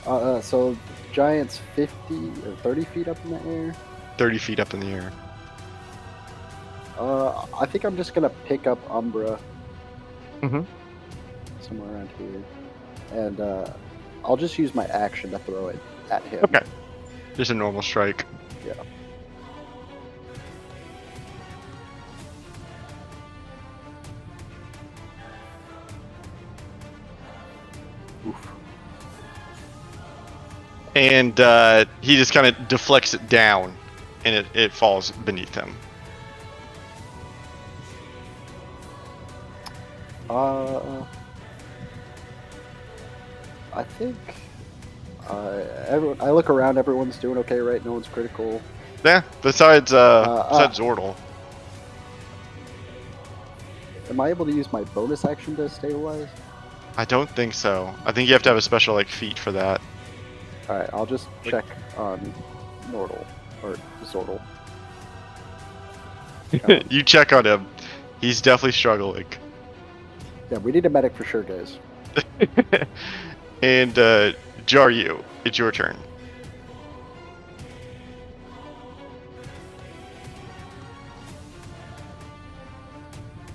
So giant's 50 or 30 feet up in the air. 30 feet up in the air. I think I'm just gonna pick up Umbra. Mhm. Somewhere around here, and I'll just use my action to throw it at him. Okay. Just a normal strike. Yeah. Oof. And he just kind of deflects it down, and it falls beneath him. I think I look around. Everyone's doing okay, right? No one's critical. Yeah. Besides Zordal. Am I able to use my bonus action to stabilize? I don't think so. I think you have to have a special like feat for that. All right, I'll just check on Nordal or Zordal. You check on him. He's definitely struggling. Yeah, we need a medic for sure, guys. And Jaryu, it's your turn.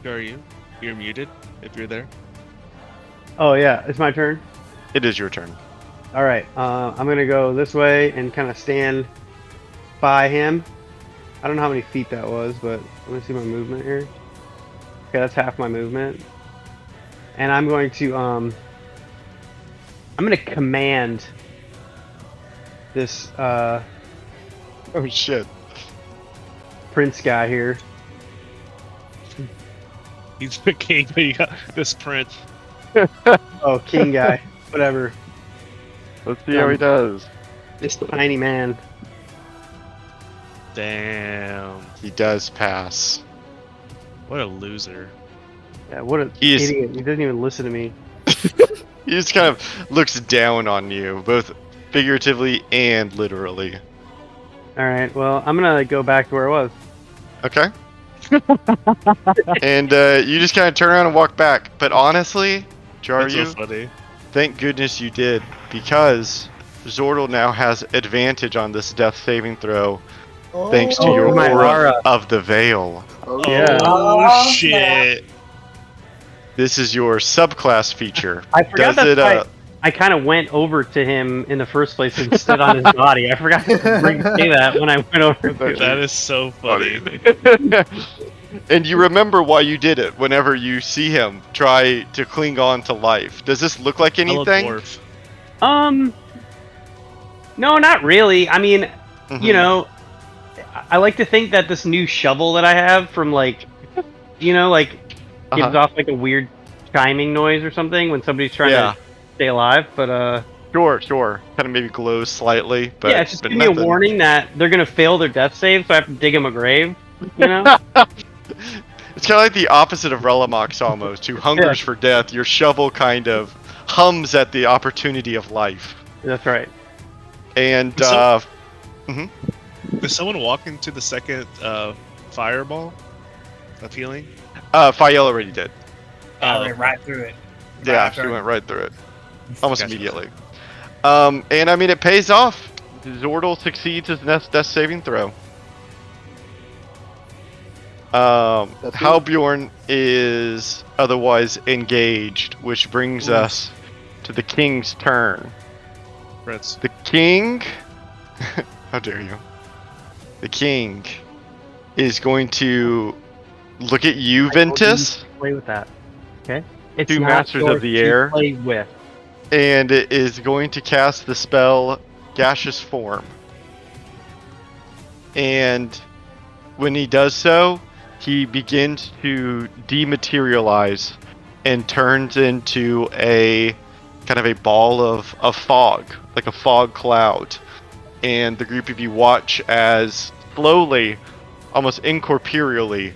You're muted if you're there. Oh yeah, it's my turn. It is your turn. All right, I'm gonna go this way and kind of stand by him. I don't know how many feet that was, but let me see my movement here. Okay, that's half my movement. And I'm going to I'm gonna command this Oh shit. prince guy here. He's the king, but you got this prince. Oh, king guy, whatever. Let's see how he does. This tiny man. Damn. He does pass. What a loser. Yeah, what a He is- idiot. He doesn't even listen to me. He just kind of looks down on you, both figuratively and literally. All right, well, I'm gonna go back to where I was. Okay. And you just kind of turn around and walk back. But honestly, That's so Jaryu, funny. thank goodness you did, because Zordal now has advantage on this death saving throw, thanks to Oh, your my aura aura. of the Veil. Oh, Yeah. Oh shit. This is your subclass feature. I forgot Does that's it, why I kind of went over to him in the first place and stood on his body. I forgot to say that when I went over to That him. is so funny. And you remember why you did it whenever you see him try to cling on to life. Does this look like Hello, anything? dwarf. No, not really. I mean, Mhm. you know, I like to think that this new shovel that I have from like, you know, like gives Uh-huh. off like a weird chiming noise or something when somebody's trying Yeah. to stay alive. But Sure. Kind of maybe glows slightly, but yeah, it's just but give me a nothing. warning that they're gonna fail their death save, so I have to dig them a grave. You know? It's kind of like the opposite of Relamox almost, who hungers for death. Your shovel kind of hums at the opportunity of life. That's right. And So- mhm. Did someone walk into the second fireball of healing? Fael already did. I Oh, went right through it. Yeah, Right she through went right through it. Almost Gotcha. immediately. And I mean, it pays off. Zordal succeeds his death saving throw. That's Halbjorn is otherwise engaged, which brings us to the king's turn. Fritz. The king, how dare you? The king is going to look at you, Ventus, Play with that. Okay. It's Two not masters of yours the to air. Play with. and it is going to cast the spell Gaseous Form. And when he does so, he begins to dematerialize and turns into a kind of a ball of fog, like a fog cloud. And the group of you watch as slowly, almost incorporeally,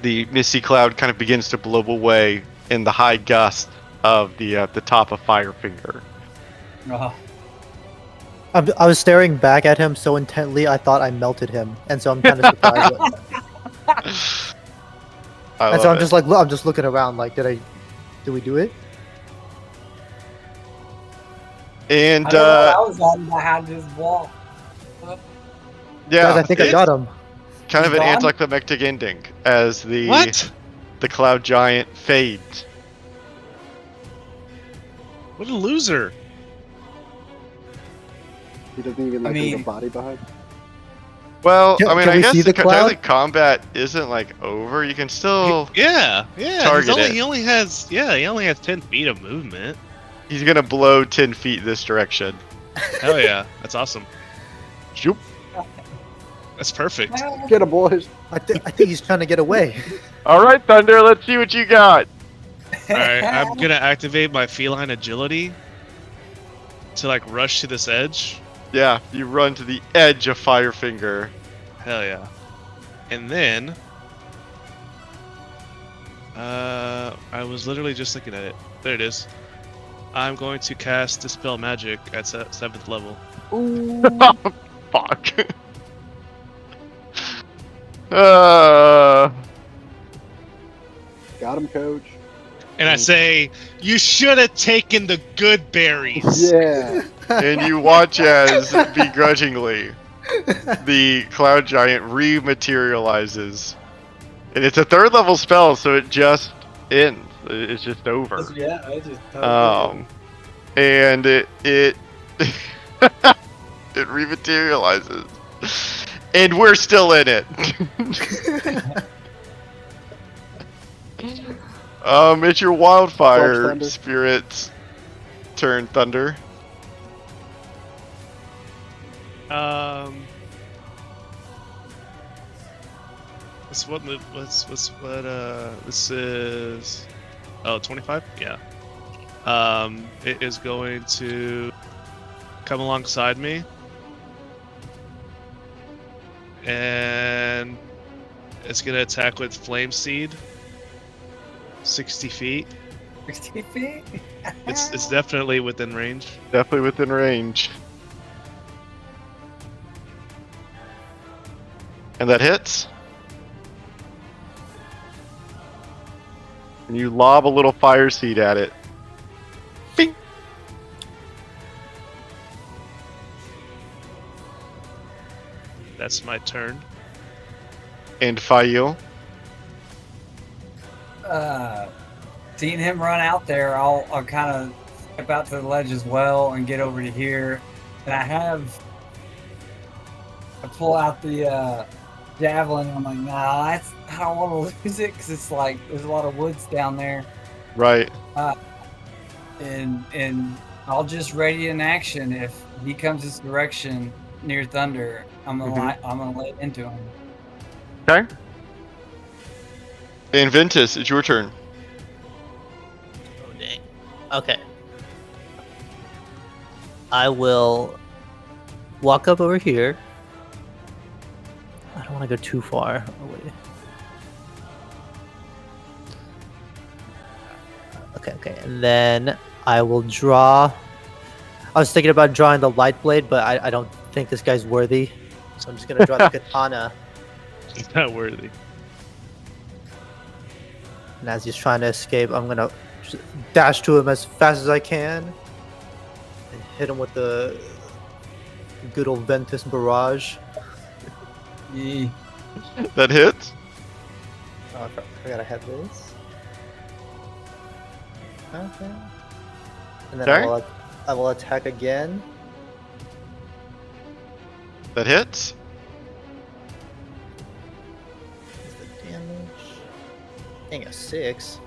the misty cloud kind of begins to blow away in the high gust of the top of Firefinger. Oh, I was staring back at him so intently I thought I melted him, and so I'm kind of surprised. I And so love I'm just like, I'm just looking around, like, did we do it? And I don't know. I was hiding behind this wall. yeah, Guys, I think I got him. kind of He's an gone? anticlimactic ending as the What? the cloud giant fades. What a loser! He doesn't even like leave a body behind. Well, I mean, Can I we guess see the technically cloud? combat isn't like over. You can still Yeah. Target it. He only has 10 feet of movement. he's gonna blow 10 feet this direction. Hell yeah, that's awesome. Shoop. That's perfect. Get him, boys. I think he's trying to get away. All right, Thunder. Let's see what you got. All right, I'm gonna activate my feline agility to like rush to this edge. Yeah, you run to the edge of Firefinger. Hell yeah. And then I was literally just looking at it. There it is. I'm going to cast Dispel Magic at 7th level. Fuck. Got him, coach. And I say, you should have taken the good berries. Yeah. And you watch as, begrudgingly, the cloud giant rematerializes. And it's a 3rd level spell, so it just ends. It's just over. Yeah, I just. And it it rematerializes. And we're still in it. It's your wildfire Thunder. spirit's turn, Thunder. This is 25? Yeah. It is going to come alongside me. And it's gonna attack with Flame Seed. 60 feet. 60 feet? It's definitely within range. Definitely within range. And that hits. And you lob a little fire seed at it. Bing! That's my turn. And Fail. Seeing him run out there, I'll kind of step out to the ledge as well and get over to here. And I pull out the javelin. And I'm like, nah, I don't want to lose it because it's like there's a lot of woods down there. Right. And I'll just ready in action if he comes this direction near Thunder. I'm gonna lay into him. Okay. And Ventus, it's your turn. Oh, dang. Okay. I will walk up over here. I don't want to go too far away. Okay. And then I will draw. I was thinking about drawing the light blade, but I don't think this guy's worthy. So I'm just going to draw the katana. It's not worthy. And as he's trying to escape, I'm going to dash to him as fast as I can. And hit him with the good old Ventus barrage. Yeah. That hits. Oh, I forgot I had this. Okay. And then Okay. I will attack again. That hits. What's the damage? Dang, a 6.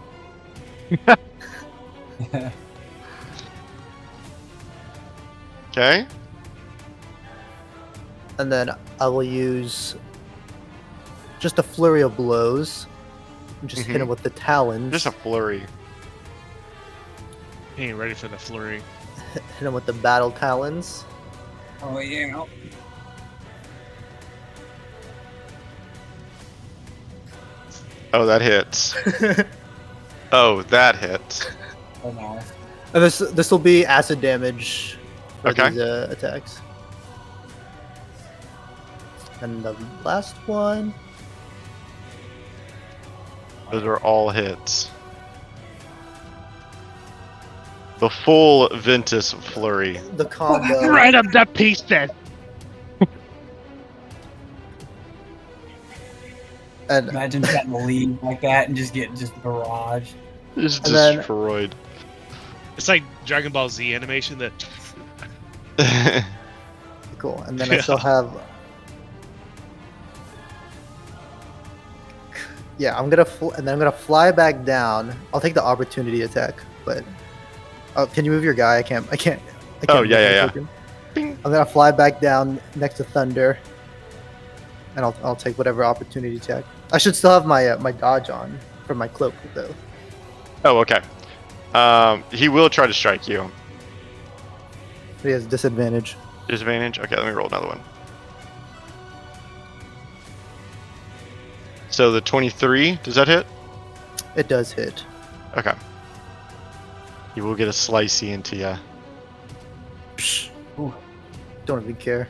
Okay. And then I will use just a flurry of blows. And just hit him with the talons. Just a flurry. He ain't ready for the flurry. Hit him with the battle talons. Oh yeah. Oh, that hits. Oh, that hits. Oh no. And this will be acid damage for Okay. these attacks. And the last one. Those are all hits. The full Ventus flurry. The combo. Right up that piece then. And Imagine trying to leave like that and just get barraged. It's And then- destroyed. It's like Dragon Ball Z animation that. cool. And then I still have. Yeah, I'm gonna and then I'm gonna fly back down. I'll take the opportunity attack, but can you move your guy? I can't. Oh, yeah. I'm gonna fly back down next to Thunder, and I'll take whatever opportunity attack. I should still have my my dodge on for my cloak though. Oh, okay. He will try to strike you. But he has disadvantage. Disadvantage? Okay, let me roll another one. So the 23, does that hit? It does hit. Okay. He will get a slicey into ya. Psh. Ooh. Don't even care.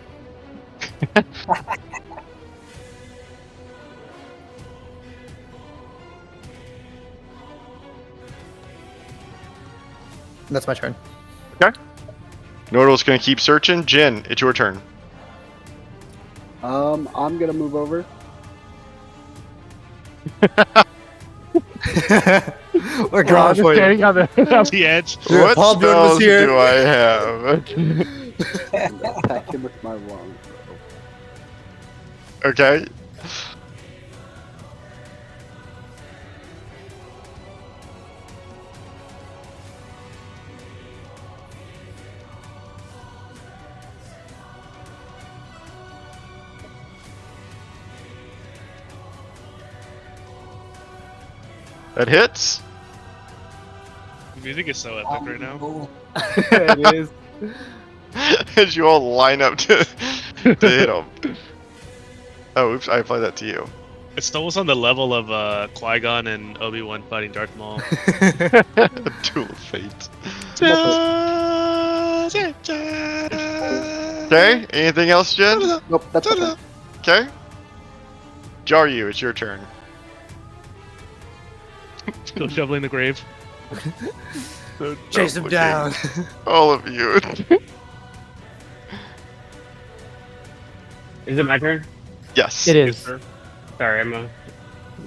That's my turn. Nordal's gonna keep searching. Jin, it's your turn. I'm gonna move over. We're going for you. Standing on the edge. Dude, What Paul Jordan was spells here. do I have? I'm gonna attack him with my longbow. Okay. That hits. The music is so epic right now. It is. As you all line up to hit him. Oh, oops, I applied that to you. It's almost on the level of Qui-Gon and Obi-Wan fighting Darth Maul. Duel of Fate. Okay, anything else, Jen? Nope, that's my turn. Okay. Jaryu, it's your turn. Still shoveling the grave. So Chase dumb him down. looking. All of you. Is it my turn? Yes. It is. Sorry, I'm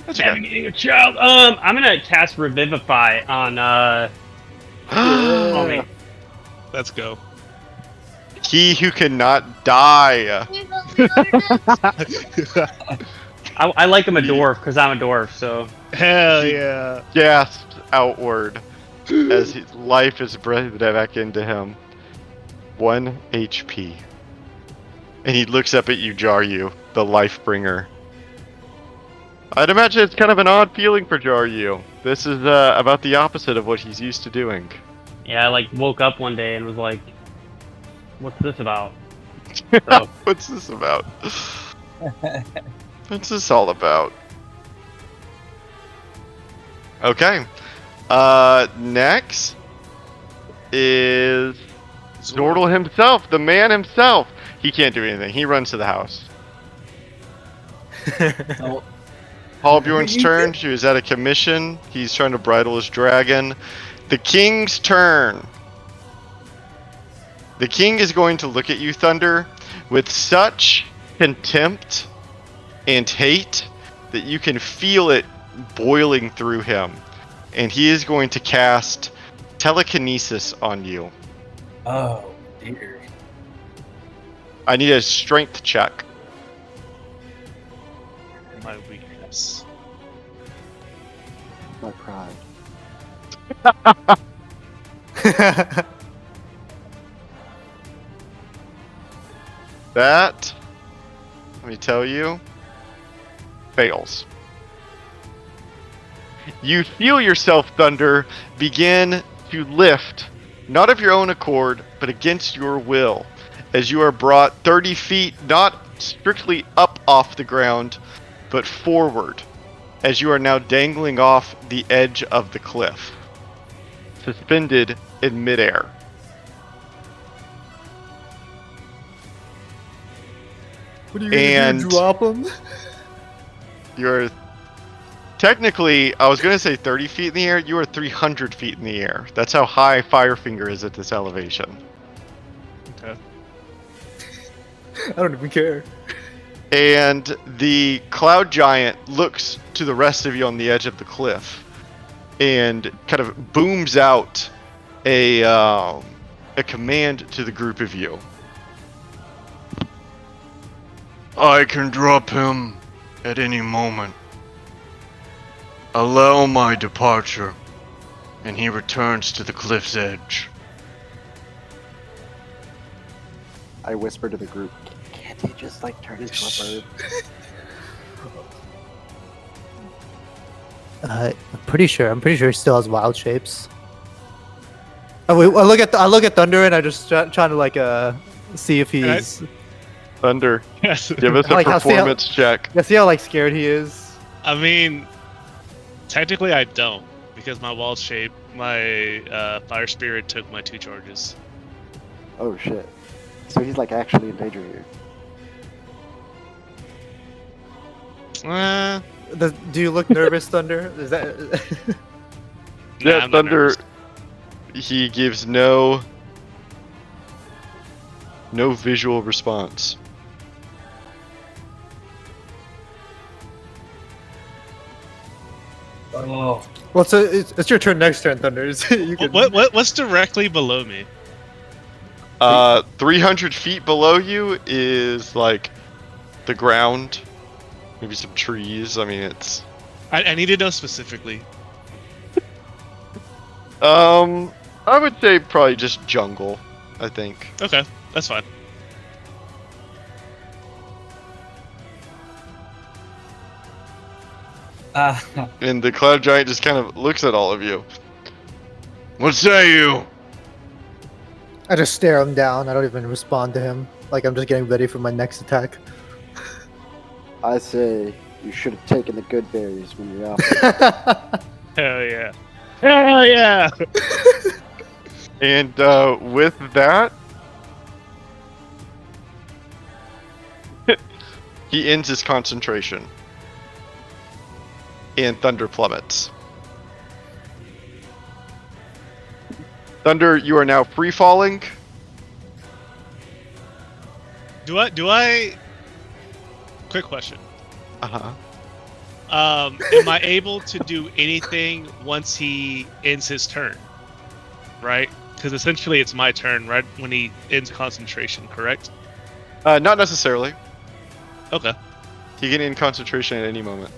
That's navigating a child. I'm gonna cast Revivify on Homie. Let's go. He who cannot die. I like him a dwarf because I'm a dwarf, so Hell yeah. Gasped outward as his life is breathed back into him. 1 HP. And he looks up at you, Jaryu, the life bringer. I'd imagine it's kind of an odd feeling for Jaryu. This is about the opposite of what he's used to doing. yeah, I like woke up one day and was like, "What's this about?" So, What's this about? What's this all about? Okay. Next is Zordal himself, the man himself. He can't do anything. He runs to the house. Oh, Halbjorn's turn. She was at a commission. He's trying to bridle his dragon. The king's turn. The king is going to look at you, Thunder, with such contempt and hate that you can feel it boiling through him. And he is going to cast telekinesis on you. oh dear. I need a strength check. My weakness. My pride. That, let me tell you, fails. You feel yourself, Thunder, begin to lift, not of your own accord, but against your will, as you are brought 30 feet, not strictly up off the ground, but forward, as you are now dangling off the edge of the cliff, suspended in midair. What are you gonna do? Drop him? You're technically, I was gonna say 30 feet in the air. You are 300 feet in the air. That's how high Firefinger is at this elevation. Okay. I don't even care. And the cloud giant looks to the rest of you on the edge of the cliff, and kind of booms out a command to the group of you. I can drop him at any moment. Allow my departure, and he returns to the cliff's edge. I whisper to the group, can't he just like turn into a bird? I'm pretty sure he still has wild shapes. I look at Thunder and I just trying to like see if he's Thunder, Yes. give us a Like, performance check. see how like scared he is. I mean, technically I don't, because my wild shape, my fire spirit took my 2 charges. Oh shit. So he's like actually in danger here. Do you look nervous, Thunder? Is that? Yeah, I'm not Thunder. nervous. He gives no visual response. Oh. Well, so it's your turn next turn, Thunder. You can... What's directly below me? 300 feet below you is like the ground, maybe some trees. I mean, it's. I need to know specifically. I would say probably just jungle. I think. Okay, that's fine. And the cloud giant just kind of looks at all of you. What say you? I just stare him down. I don't even respond to him. Like I'm just getting ready for my next attack. I say you should have taken the good berries when you're out. Hell yeah. Hell yeah! And with that, he ends his concentration. And Thunder plummets. Thunder, you are now free falling. Do I? Quick question. Uh-huh. Am I able to do anything once he ends his turn? Right? Because essentially it's my turn right when he ends concentration, correct? Not necessarily. Okay. He can end concentration at any moment.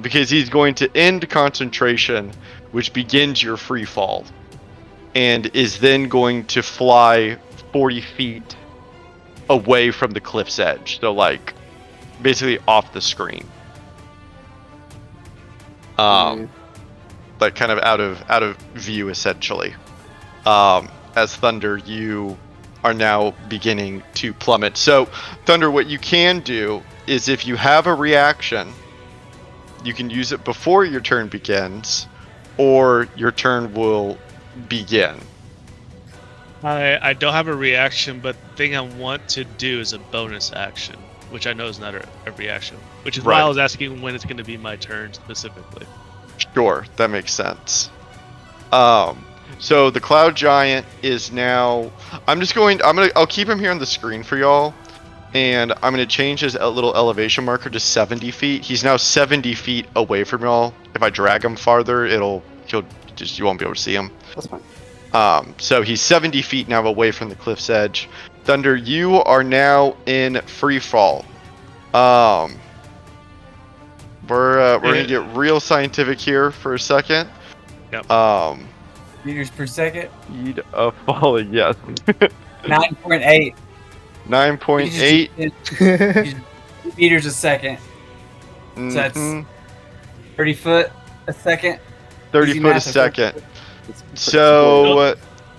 Because he's going to end concentration, which begins your free fall, and is then going to fly 40 feet away from the cliff's edge. So, like, basically off the screen. Like kind of out of view, essentially. As Thunder, you are now beginning to plummet. So, Thunder, what you can do is if you have a reaction, you can use it before your turn begins, or your turn will begin. I don't have a reaction, but the thing I want to do is a bonus action, which I know is not a reaction. Which is why I was asking when it's going to be my turn specifically. Sure, that makes sense. So the cloud giant is now. I'll keep him here on the screen for y'all, and I'm gonna change his little elevation marker to 70 feet. He's now 70 feet away from y'all. If I drag him farther, you won't be able to see him. That's fine. So he's 70 feet now away from the cliff's edge. Thunder, you are now in free fall. We're gonna get real scientific here for a second. Yep. Meters per second. Speed of falling, yes. 9.8. 9.8. Meters a second. Mm-hmm. So that's Mhm. 30 foot a second. 30 Easy foot a math, second. It's pretty So,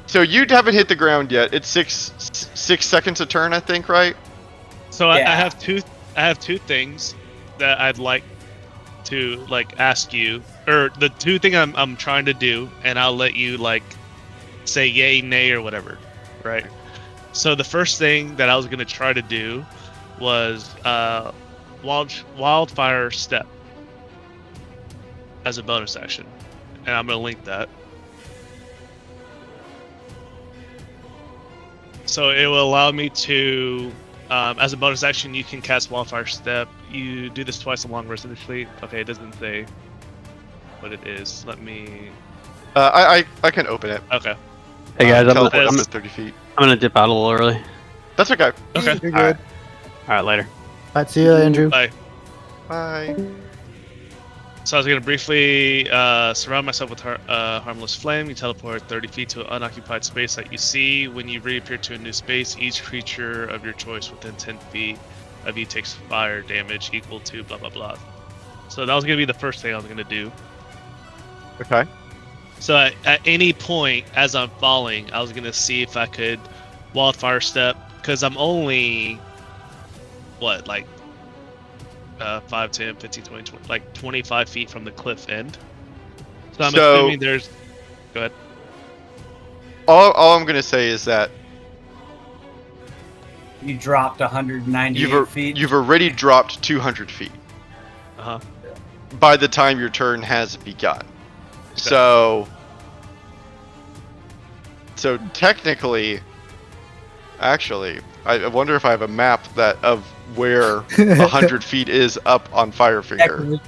so you haven't hit the ground yet. It's 6 seconds a turn, I think, right? So I Yeah. have two things that I'd like to like ask you, or the two thing I'm trying to do, and I'll let you like say yay, nay, or whatever, right? So the first thing that I was gonna try to do was wildfire step as a bonus action, and I'm gonna link that. So it will allow me to, as a bonus action, you can cast Wildfire Step. You do this twice along rest of the fleet. Okay, it doesn't say what it is. Let me. I can open it. Okay. Hey guys, Teleport I'm- up to 30 feet. I'm gonna dip out a little early. That's okay. Okay. You're All right. good. All right, later. All right, see you, Andrew. Bye. Bye. So I was gonna briefly surround myself with harmless flame. You teleport 30 feet to an unoccupied space that you see. When you reappear to a new space, each creature of your choice within 10 feet of you takes fire damage equal to blah blah blah. So that was gonna be the first thing I was gonna do. Okay. So at any point as I'm falling, I was gonna see if I could wildfire step, because I'm only what, like 5, 10, 15, 20, 20, like 25 feet from the cliff end. So I'm assuming there's. Go ahead. All I'm gonna say is that You dropped 198 feet. you've already dropped 200 feet Uh huh. by the time your turn has begun. So technically, actually, I wonder if I have a map that of where 100 feet is up on Firefinger.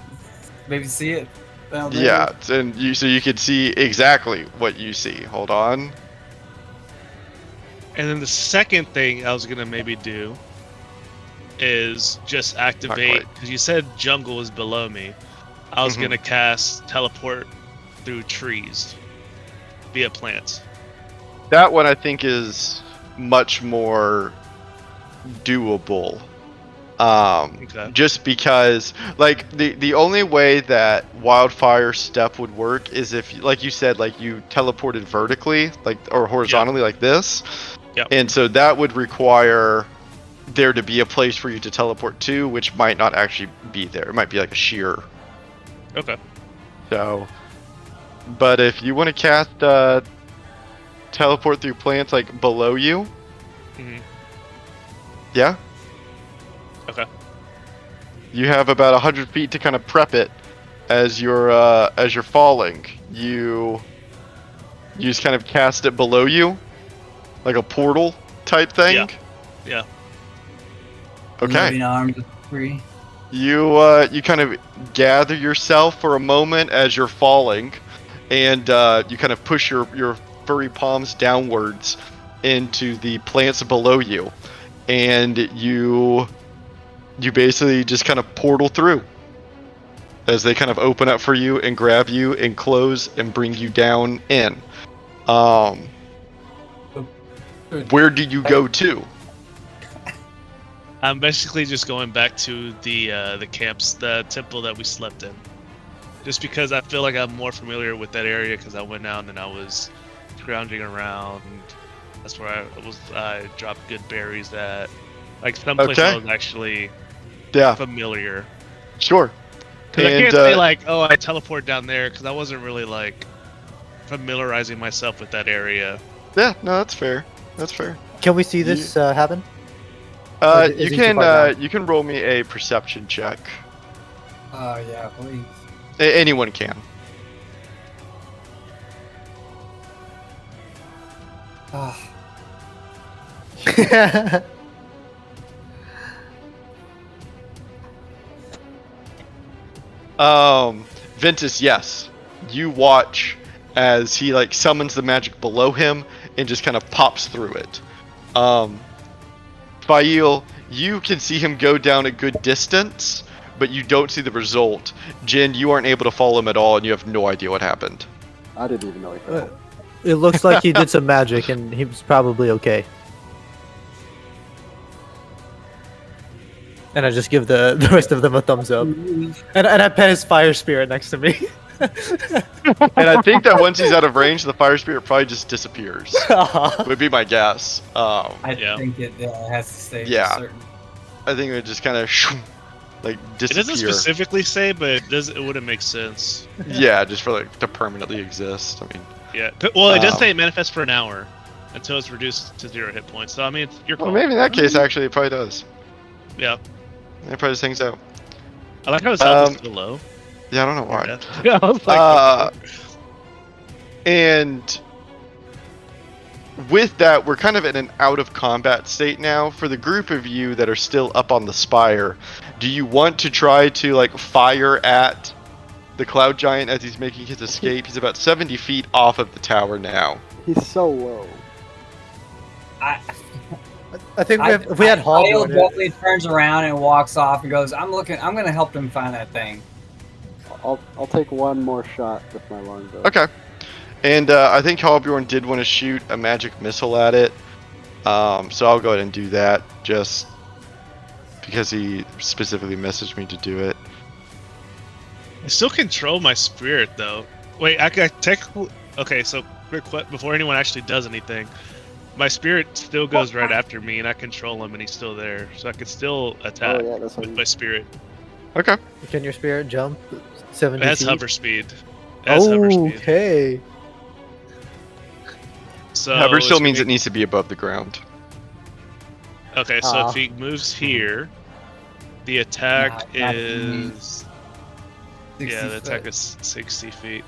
Maybe see it. down there. Yeah, and you could see exactly what you see. Hold on. And then the second thing I was gonna maybe do is just activate, because you said jungle is below me. I was Mhm. gonna cast teleport through trees via plants. That one I think is much more doable. Okay. Just because, like, the only way that wildfire step would work is if, like you said, like you teleported vertically, like, or horizontally, like this. Yep. And so that would require there to be a place for you to teleport to, which might not actually be there. It might be like a sheer. Okay. So, but if you want to cast teleport through plants like below you, Mhm. yeah. Okay. You have about 100 feet to kind of prep it as you're falling. You just kind of cast it below you, like a portal type thing. Yeah. Yeah. Okay. Moving arms is free. You kind of gather yourself for a moment as you're falling, and you kind of push your furry palms downwards into the plants below you, and you basically just kind of portal through as they kind of open up for you and grab you and close and bring you down in. Where do you go to? I'm basically just going back to the camps, the temple that we slept in. Just because I feel like I'm more familiar with that area, because I went out and I was scrounging around. That's where I dropped good berries at. Like some place I was actually familiar. Sure. Because I can't say like, oh, I teleport down there, because I wasn't really like familiarizing myself with that area. Yeah, no, that's fair. That's fair. Can we see this happen? You can roll me a perception check. Yeah, please. Anyone can. Ventus, yes. You watch as he like summons the magic below him and just kind of pops through it. Fail, you can see him go down a good distance, but you don't see the result. Jin, you aren't able to follow him at all, and you have no idea what happened. I didn't even know he fell. It looks like he did some magic, and he was probably okay. And I just give the rest of them a thumbs up. And I pet his fire spirit next to me. And I think that once he's out of range, the fire spirit probably just disappears. Aw. Would be my guess. I Yeah. think it has to stay Yeah. a certain. I think it would just kind of like It disappear. doesn't specifically say, but it wouldn't make sense. Yeah, just for like to permanently exist. I mean, Yeah. Well, it does Um, say it manifests for an hour until it's reduced to 0 hit points. So I mean, you're well, maybe in that case, actually, it probably does. Yeah. It probably just hangs out. I like how his health is Um, still low. Yeah, I don't know why. Yeah, I was like, And with that, we're kind of in an out of combat state now. For the group of you that are still up on the spire, do you want to try to like fire at the cloud giant as he's making his escape? He's about 70 feet off of the tower now. He's so low. I think if we had Hall Hale doing it, definitely turns around and walks off and goes, I'm gonna help them find that thing. I'll take one more shot with my longbow. Okay. And I think Halbjorn did want to shoot a magic missile at it. So I'll go ahead and do that just because he specifically messaged me to do it. I still control my spirit though. Wait, I technically. Okay, so quick before anyone actually does anything, my spirit still goes right after me, and I control him, and he's still there, so I can still attack Oh yeah, that's what with my spirit. Okay. can your spirit jump 70 It has feet? hover speed. It has hover speed. Okay. So Hover still it's means gonna it needs to be above the ground. Okay, so if he moves here, the attack Nah, not if he is 60 yeah, the attack foot. is 60 feet.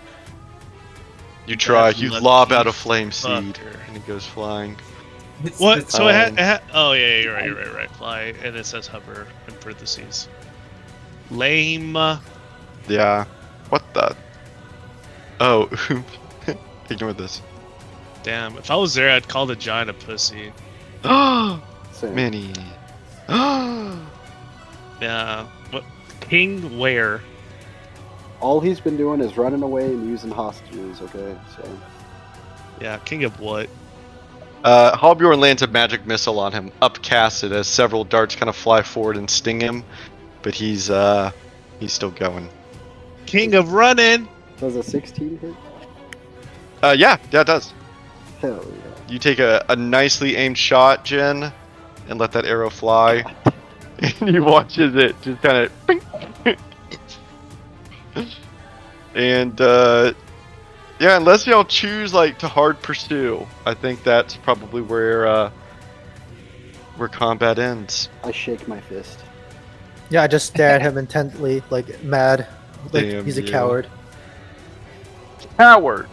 You try, That's you lucky lob out a flame seed, fucker. and it goes flying. What? So Um, oh yeah, you're right. Fly, and it says hover in parentheses. Lame. Yeah. What the? Oh, ignore this. Damn. If I was there, I'd call the giant a pussy. Same. Mini. Yeah. What? King where? All he's been doing is running away and using hostages. Okay, so Yeah. King of what? Halbjorn lands a magic missile on him, upcasted as several darts kind of fly forward and sting him, but he's still going. King of running. does a 16 hit? Yeah, it does. Hell yeah. You take a nicely aimed shot, Jen, and let that arrow fly. And he watches it just kind of. And yeah, unless y'all choose like to hard pursue, I think that's probably where combat ends. I shake my fist. Yeah, I just stare at him intently, like mad. Like Damn he's a you. coward. Coward.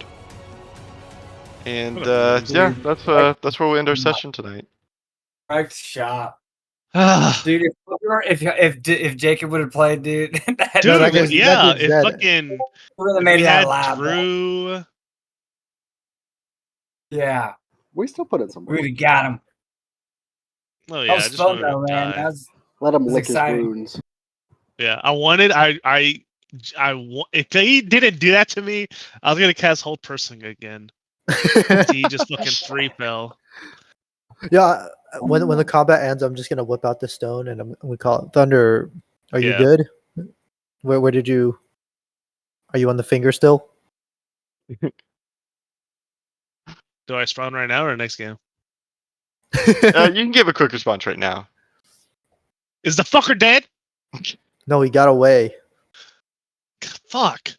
And What a loser. yeah, that's where we end our session tonight. Correct shot. Dude, if Jacob would have played, dude, Dude, that that guy's- yeah, that dude's it dead. fucking. would have We made it out had alive. Drew. Yeah, We still put in some we work. would have got him. Oh That yeah, I was just fun wanted though, to man. die. That was Let him It's lick exciting. his wounds. Yeah, if he didn't do that to me, I was gonna cast Hold Person again. He just fucking free fell. Yeah, when the combat ends, I'm just gonna whip out the stone and we call it Thunder. Are you Yeah. good? Where did you? Are you on the finger still? Do I spawn right now or next game? You can give a quick response right now. Is the fucker dead? No, he got away. Fuck.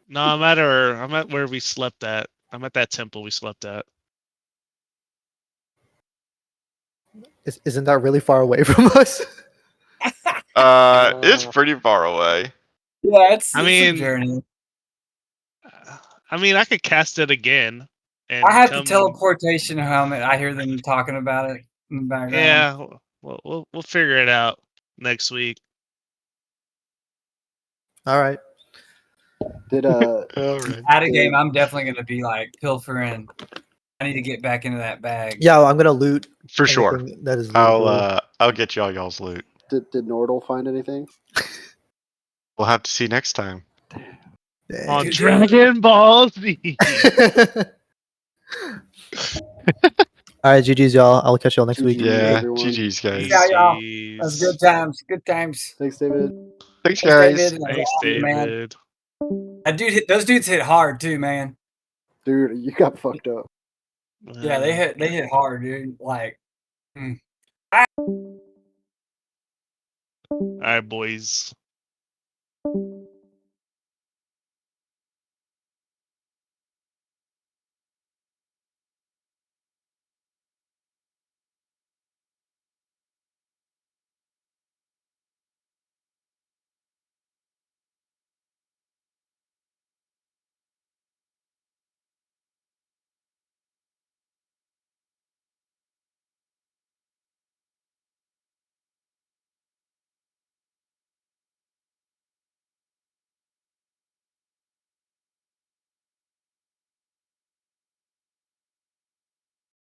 No, I'm at where we slept at. I'm at that temple we slept at. Isn't that really far away from us? It's pretty far away. yeah. It's I a mean, journey. I could cast it again. And I have the come- teleportation helmet. I hear them talking about it in the background. Yeah, we'll figure it out next week. All right. Did All right. At a game, I'm definitely gonna be like pilfering. I need to get back into that bag. Yeah, I'm gonna loot For sure. anything that is lootable. I'll get y'all's loot. did Nordle find anything? We'll have to see next time. On Dude. Dragon Ball Z. All right, GG's y'all. I'll catch y'all next week. GG, Yeah, everyone. GG's guys. Yeah, y'all. That's Jeez. good times. Good times. Thanks, David. Thanks, Thanks, guys. David. Thanks, Man. David. That dude hit, those dudes hit hard too, man. Dude, you got fucked up. Yeah, they hit hard, dude. Like, All right, boys.